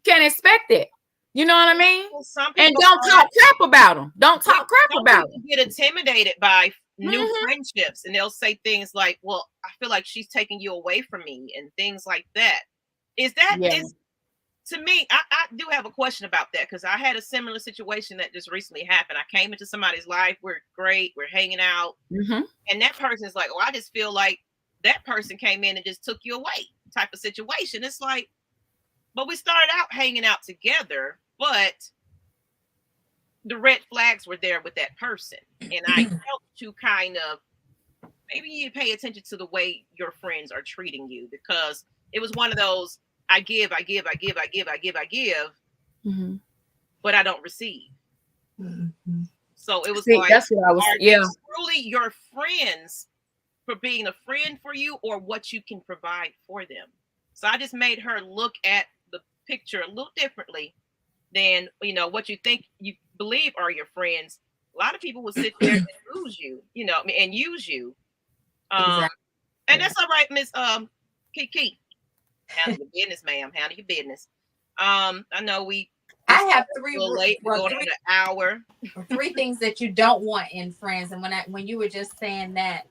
Can't expect it. You know what I mean? And don't talk crap about them. Don't talk crap about them. Get intimidated by new friendships, and they'll say things like, well, I feel like she's taking you away from me, and things like that. To me, I do have a question about that, because I had a similar situation that just recently happened. I came into somebody's life. We're great. We're hanging out. And that person's like, I just feel like that person came in and just took you away type of situation. It's like, but we started out hanging out together, but the red flags were there with that person. And I helped to kind of, maybe you pay attention to the way your friends are treating you, because it was one of those, I give, but I don't receive. So it was that's what I was. Truly your friends for being a friend for you, or what you can provide for them. So I just made her look at the picture a little differently than what you think you believe are your friends. A lot of people will sit there and lose you, and use you. And that's all right, Miss Kee Kee. Handle your business, ma'am. Handle your business. I know I have three. Late, going on an hour. 3 things that you don't want in friends, and when you were just saying that,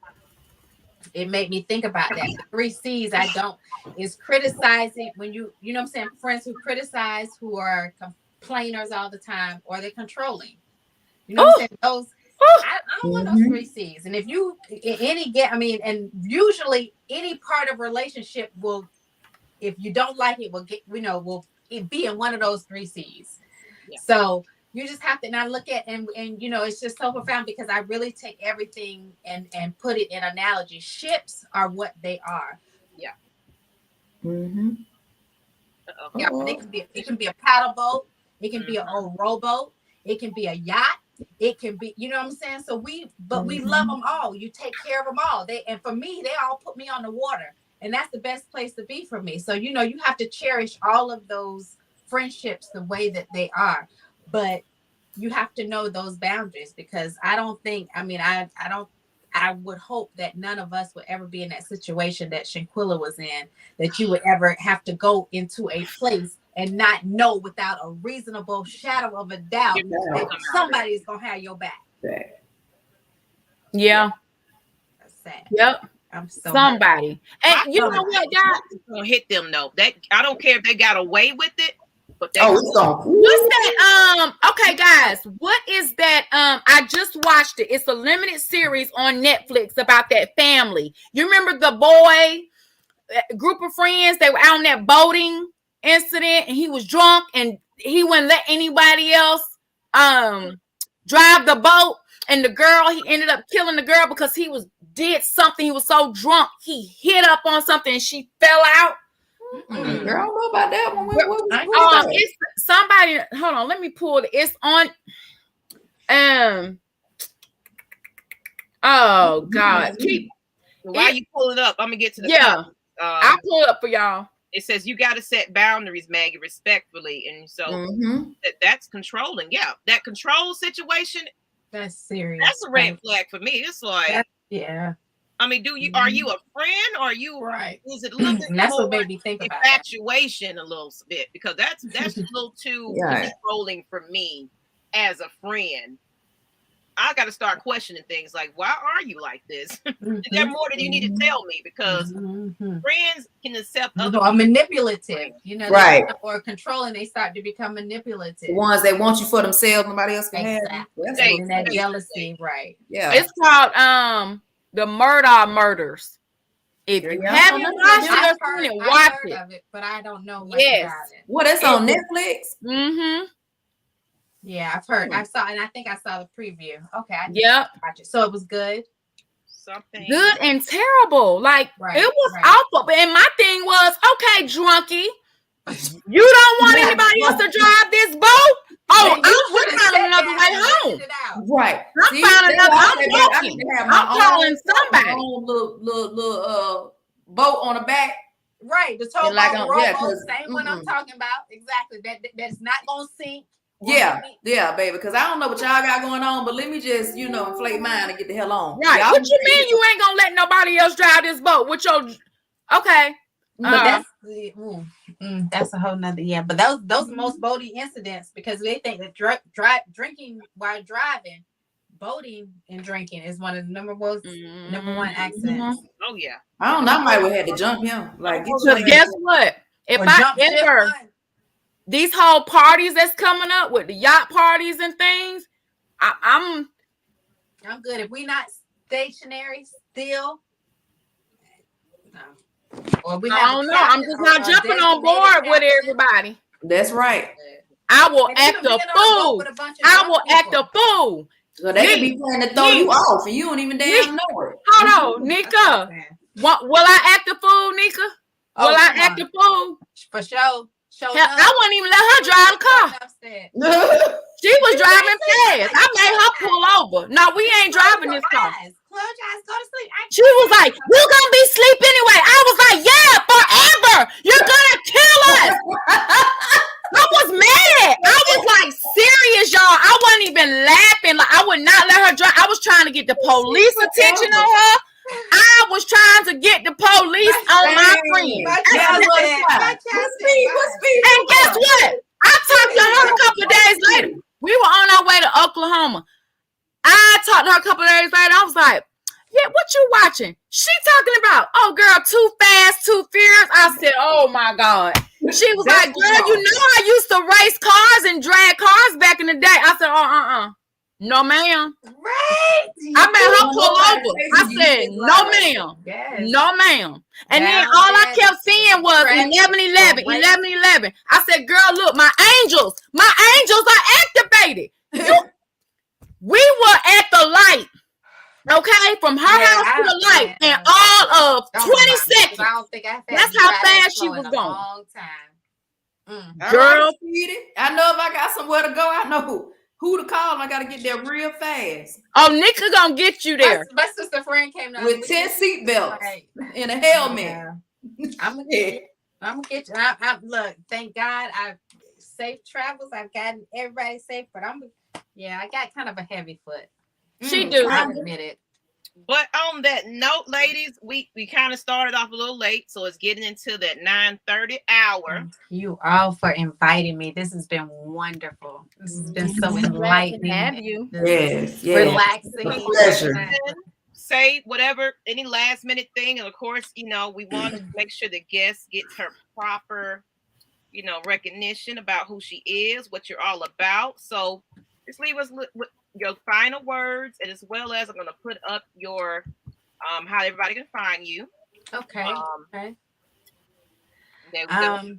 it made me think about that. The 3 C's I don't is criticizing. When you know what I'm saying, friends who criticize, who are complainers all the time, or they're controlling. You know what I'm saying? Those. I don't want those 3 C's. And if you and usually any part of relationship will. If you don't like it, will be in one of those 3 C's. Yeah. So you just have to now look at and it's just so profound, because I really take everything and put it in analogy. Ships are what they are. Yeah. Yeah. It can be a paddle boat. It can be an old rowboat. It can be a yacht. It can be, you know what I'm saying? So we love them all. You take care of them all. And for me, they all put me on the water. And that's the best place to be for me. So, you know, you have to cherish all of those friendships the way that they are. But you have to know those boundaries, because I would hope that none of us would ever be in that situation that Shanquella was in, that you would ever have to go into a place and not know without a reasonable shadow of a doubt that somebody is going to have your back. Yeah. That's sad. Yep. I'm so somebody. Happy. And you know what, guys? It's gonna hit them though. That I don't care if they got away with it, but they it's gonna. What's that? Okay, guys, what is that? I just watched it. It's a limited series on Netflix about that family. You remember the boy, group of friends? They were out on that boating incident, and he was drunk, and he wouldn't let anybody else drive the boat. And the girl, he ended up killing the girl because did something. He was so drunk, he hit up on something, and she fell out. Girl, I don't know about that one. It's somebody. Hold on, let me pull it. It's on. Oh God. While you pull it up, I'm gonna get to the comments. I'll pull it up for y'all. It says you got to set boundaries, Maggie, respectfully, and so that's controlling. Yeah, that control situation. That's serious. That's a red flag for me. It's like, yeah. I mean, are you a friend, or are you right? Is it a little bit that's what made me think about infatuation a little bit, because that's a little too controlling for me as a friend. I got to start questioning things like, why are you like this? Is there more that you need to tell me? Because friends can accept other people. Manipulative, you know, right? Or controlling, they start to become manipulative. The ones that want you for themselves, nobody else can have. That's that jealousy, right? Yeah, it's called the Murders. If you haven't watched it, watch it. But I don't know much about it. What? It's on Netflix. Yeah, I've heard. I saw, and I think I saw the preview. Okay. Watch it. So it was good. Something good and terrible. Like it was awful. And my thing was, okay, drunkie, you don't want anybody else to drive this boat? Oh, we're finding another way home. Right. I'm finding another. I'm walking. I'm calling somebody. Little boat on the back. Right. The towboat, same one I'm talking about. Exactly. That's not gonna sink. Yeah, baby. Because I don't know what y'all got going on, but let me just, inflate mine and get the hell on. Right. Y'all what you mean you ain't gonna let nobody else drive this boat with your? Okay. But that's a whole nother. But those are most boating incidents, because they think that drinking while driving, boating and drinking is one of the number one accidents. Oh yeah. I don't know. I might have had to jump him. Like, guess what? If I enter these whole parties that's coming up with the yacht parties and things, I'm good. If we not stationary still, no. Or we I don't know. I'm just not jumping on board with everybody. That's right. I will act a fool. I will act a fool. So they can be trying to throw you off, and you don't even damn know it. Hold on, Nika. Will I act a fool, Nika? Will I act a fool? For sure. I wouldn't even let her drive the car. She was driving fast. I made her pull over. No, we ain't driving this car. Close your eyes, go to sleep. She was like, "You're gonna be asleep anyway." I was like, "Yeah, forever. You're gonna kill us." I was mad. I was like, serious, y'all. I wasn't even laughing. Like, I would not let her drive. I was trying to get the police attention on her. I was trying to get the police on my friend. And guess what? I talked to her a couple of days later. We were on our way to Oklahoma. I talked to her a couple of days later. I was like, "Yeah, what you watching?" She talking about, "Oh, girl, Too Fast, Too Furious." I said, "Oh my God." She was like, "Girl, you know I used to race cars and drag cars back in the day." I said, no, ma'am. Right. I made her pull over. I said, "No, ma'am." Yes. No, ma'am. And then all I kept seeing was 11-11, 11-11. I said, "Girl, look, my angels are activated." We were at the light. Okay, from her house to the light in all of 20 seconds. I don't think that's how fast she was going. Long time. Girl, I know if I got somewhere to go, I know who to call, and I got to get there real fast. Oh, Nika gonna get you there. My sister friend came down with 10 seatbelts in a helmet. I'm gonna get you. Look, thank God I've safe travels. I've gotten everybody safe, but I got kind of a heavy foot. She do. I'll admit it. But on that note, ladies, we kind of started off a little late, so it's getting into that 9:30 hour. Thank you all for inviting me. This has been wonderful. This has been so enlightening. Have you? Yes, relaxing. Pleasure. Say whatever, any last minute thing, and of course, we want to make sure the guest gets her proper, recognition about who she is, what you're all about. So just leave us with your final words, and as well as I'm going to put up your how everybody can find you. Okay. There we go.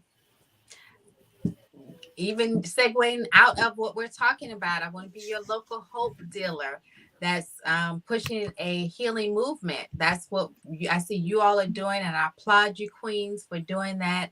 Even segueing out of what we're talking about, I want to be your local hope dealer that's pushing a healing movement. That's what I see you all are doing, and I applaud you, queens, for doing that.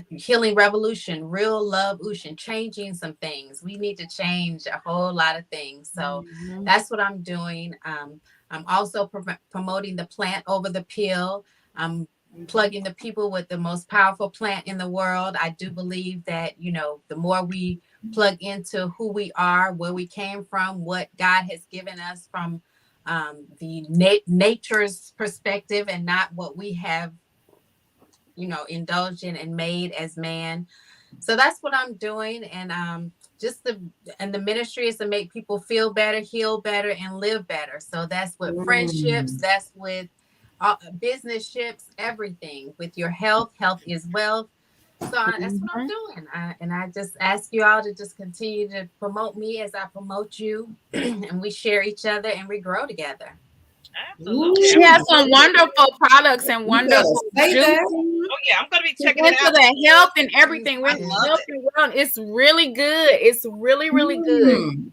Healing revolution, real love ocean, changing some things. We need to change a whole lot of things. So that's what I'm doing. I'm also promoting the plant over the pill. I'm plugging the people with the most powerful plant in the world. I do believe that, the more we plug into who we are, where we came from, what God has given us from the nature's perspective, and not what we have indulged in and made as man. So that's what I'm doing. And the ministry is to make people feel better, heal better, and live better. So that's with friendships, that's with business ships, everything. With your health is wealth. So that's what I'm doing. And I just ask you all to just continue to promote me as I promote you, and we share each other and we grow together. Absolutely. She has some wonderful products and wonderful juices. Oh yeah, I'm gonna be checking it out. The health and everything. Health and wellness. It's really good. It's really, really good.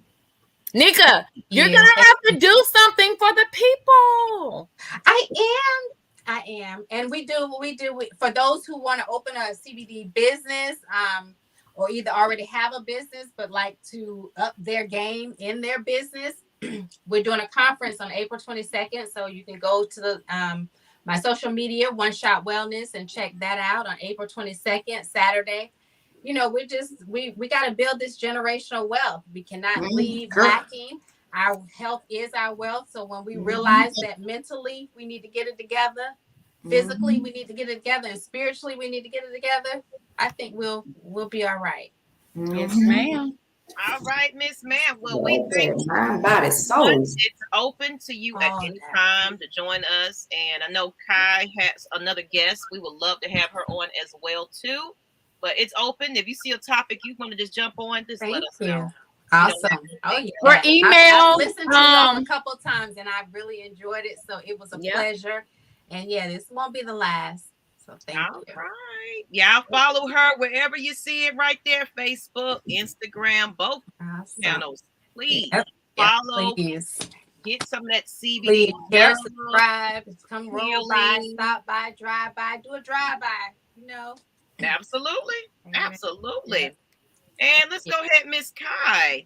Nika, you're gonna have to do something for the people. I am. And we do for those who want to open a CBD business, or either already have a business but like to up their game in their business. We're doing a conference on April 22nd, so you can go to the my social media, One Shot Wellness, and check that out on April 22nd, Saturday. We got to build this generational wealth. We cannot leave lacking. Our health is our wealth. So when we realize that mentally we need to get it together, physically we need to get it together, and spiritually we need to get it together, I think we'll be all right. Yes, ma'am. All right, Miss Ma'am. Well, we thank you. Mind, body, soul. It's open to you at any time to join us. And I know Kai has another guest. We would love to have her on as well, too. But it's open. If you see a topic you want to just jump on, just let us know. Awesome. Or email. I listened to them a couple of times, and I really enjoyed it. So it was a pleasure. And this won't be the last. So thank you. All right. Y'all follow her wherever you see it right there. Facebook, Instagram, both channels. Please follow. Please. Get some of that CBD. Please share, subscribe. Come roll by, stop by, drive by, do a drive by. Absolutely. Absolutely. And let's go ahead, Miss Kai.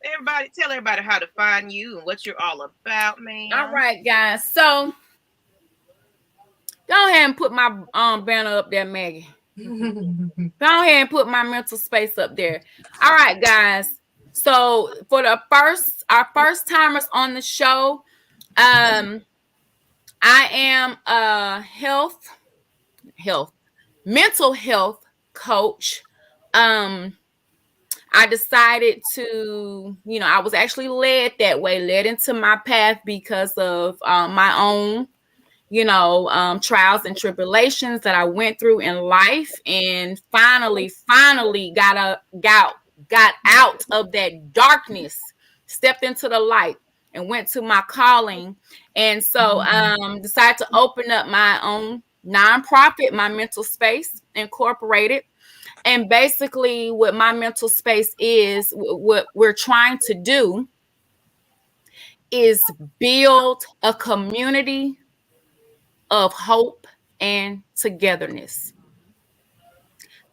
Everybody, tell everybody how to find you and what you're all about, man. All right, guys. So go ahead and put my banner up there, Maggie. Go ahead and put my mental space up there. All right, guys. So for our first timers on the show, I am a mental health coach. I decided to, I was actually led into my path because of my own trials and tribulations that I went through in life, and finally got out of that darkness, stepped into the light, and went to my calling. And so decided to open up my own nonprofit, My Mental Space Incorporated. And basically what My Mental Space is, what we're trying to do is build a community of hope and togetherness.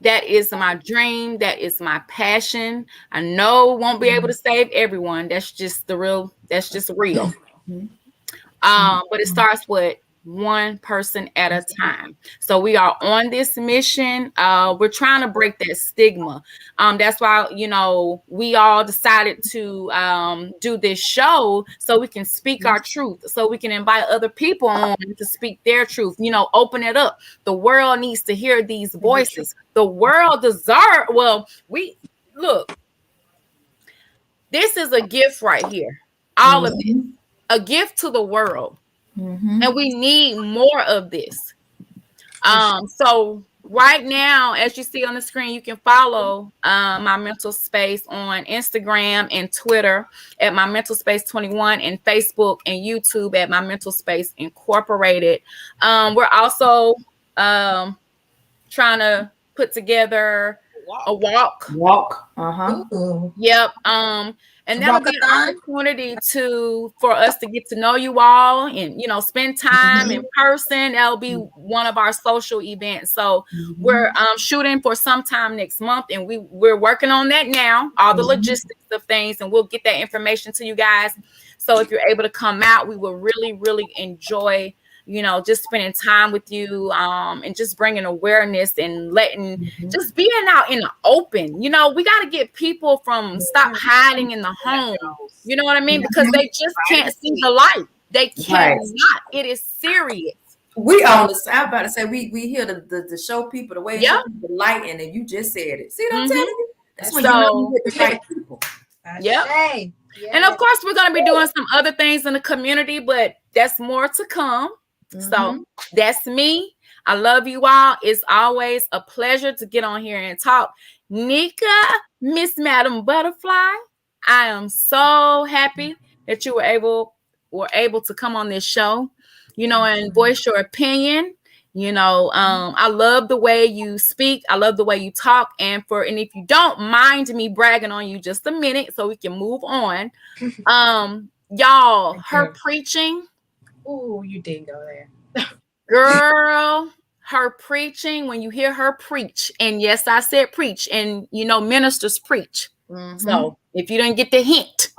That is my dream. That is my passion. I know won't be able to save everyone. That's just real. But it starts with one person at a time. So we are on this mission. We're trying to break that stigma. That's why, you know, we all decided to do this show so we can speak our truth, so we can invite other people on to speak their truth, you know, open it up. The world needs to hear these voices. The world deserves, well, we look, this is a gift right here. All of it, a gift to the world. And we need more of this. So right now, as you see on the screen, you can follow my mental space on Instagram and Twitter at my mental space 21 and Facebook and YouTube at my mental space incorporated. We're also trying to put together a walk. Yep. And that'll be an opportunity for us to get to know you all and, you know, spend time in person. That'll be one of our social events. So we're shooting for sometime next month, and we're working on that now, all the logistics of things, and we'll get that information to you guys. So if you're able to come out, we will really, really enjoy, you know, just spending time with you, and just bringing awareness and letting, just being out in the open. You know, we got to get people from stop hiding in the home. You know what I mean? Because they just can't see the light. They cannot. It is serious. We on the I'm about to say we here to show people the way the light, and then you just said it. See what I'm telling you? That's when you know you get the right people. And of course, we're going to be doing some other things in the community, but that's more to come. So that's me. I love you all. It's always a pleasure to get on here and talk. Nika, Miss Madam Butterfly, I am so happy that you were able to come on this show, you know, and voice your opinion. You know, I love the way you speak. I love the way you talk. And if you don't mind me bragging on you just a minute so we can move on. Y'all, her preaching. Oh, you didn't go there. Girl, her preaching, when you hear her preach, and yes, I said preach, and you know, ministers preach. So if you didn't get the hint,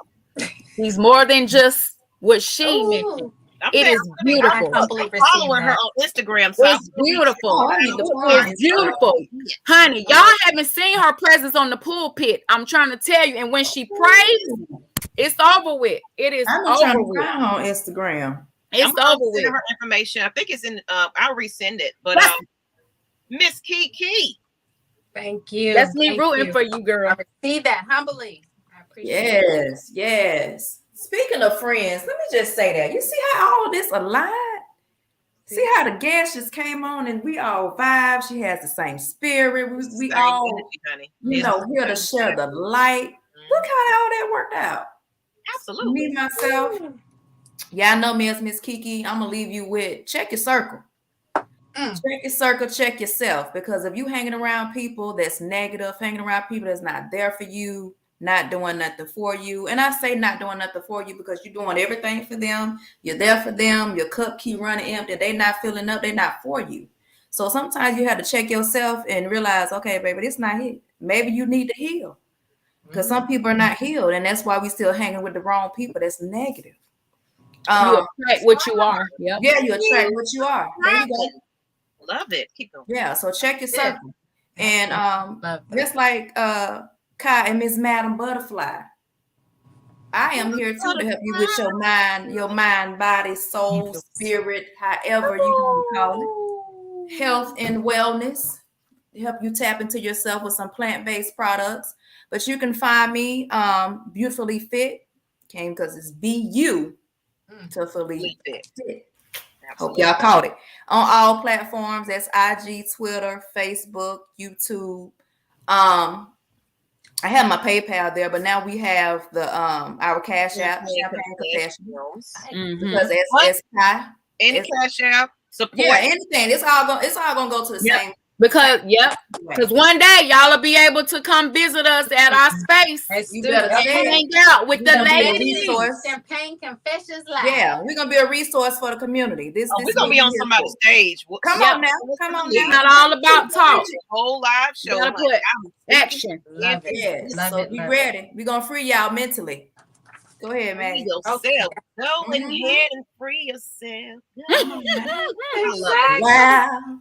he's more than just what she mentioned. It is beautiful. I'm following her on Instagram. So it's beautiful. It's beautiful. Honey, y'all haven't seen her presence on the pulpit. I'm trying to tell you. And when she prays, it's over with. It is over with. On Instagram. It's over with. Her information. I think it's in. I'll resend it. But Miss Kee Kee. Thank you. That's me rooting for you, girl. I receive that humbly. I appreciate it. Yes. Speaking of friends, let me just say that. You see how all of this aligned? See how the guest just came on and we all vibe. She has the same spirit. We all, energy, you know, here to share the light. Look how all that worked out. Absolutely. Me, myself. Y'all know me as Miss Kee Kee. I'm going to leave you with check your circle. Check your circle, check yourself. Because if you hanging around people that's negative, hanging around people that's not there for you, not doing nothing for you. And I say not doing nothing for you because you're doing everything for them. You're there for them. Your cup keep running empty. They not filling up. They're not for you. So sometimes you have to check yourself and realize, okay, baby, this not it. Maybe you need to heal. Because some people are not healed. And that's why we still hanging with the wrong people that's negative. You attract what you are. Yep. Yeah, you attract what you are. There you go. Love it. Keep going. Yeah, so check your circle. And just like Kai and Miss Madam Butterfly, I am here too to help you with your mind, body, soul, spirit, however you want to call it. Health and wellness. Help you tap into yourself with some plant-based products. But you can find me Beutifullyfit. Came because it's BU to fully fit. Hope y'all caught it. On all platforms, that's IG, Twitter, Facebook, YouTube. I have my PayPal there, but now we have the our Cash App, Champagne Confessions. Because it's Kai. Any Cash App, support. Yeah, anything. It's all gonna go to the same. Because one day y'all will be able to come visit us at our space. You better hang out with the ladies. Champagne Confessions Live. Yeah, we're gonna be a resource for the community. We're gonna be on somebody's stage. Come on now. It's not all about talk. Whole live show. You gotta put action. Love it. Yes. So be ready. We're gonna free y'all mentally. Go ahead, Free Maggie. yourself. Go ahead and free yourself. Wow.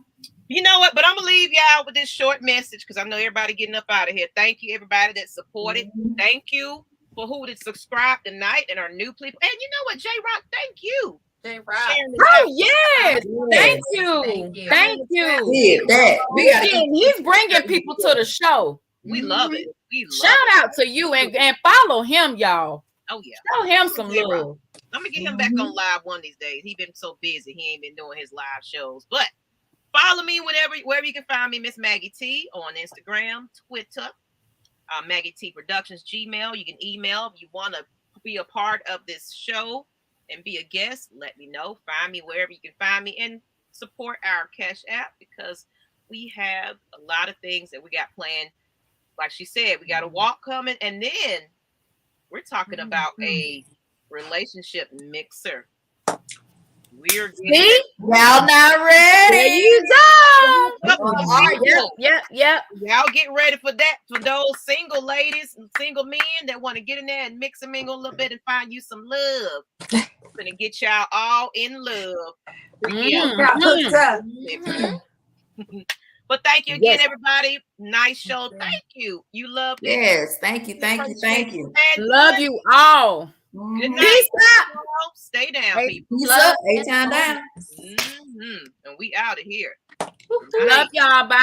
You know what? But I'm gonna leave y'all with this short message because I know everybody getting up out of here. Thank you, everybody that supported. Thank you for who did subscribe tonight and our new people. And you know what, J Rock? Thank you. J Rock. Oh yes, thank you. Yeah, that we gotta He's bringing people to the show. We love it. We love Shout out to you and follow him, y'all. Oh yeah. Show him some love. I'm gonna get him back on live one of these days. He's been so busy, he ain't been doing his live shows. But follow me wherever you can find me, Miss Maggie T, on Instagram, Twitter, Maggie T Productions, Gmail. You can email if you want to be a part of this show and be a guest. Let me know. Find me wherever you can find me and support our Cash App because we have a lot of things that we got planned. Like she said, we got a walk coming, and then we're talking about a relationship mixer. We're getting y'all not ready. There you go. Yep. Y'all get ready for that. For those single ladies and single men that want to get in there and mix and mingle a little bit and find you some love. I'm gonna get y'all all in love. But thank you again, everybody. Nice show. Thank you. You love it. Yes, thank you. Love you all. Good night. Stay down, people. Peace up. 8 times down. And we out of here. Love y'all. Bye.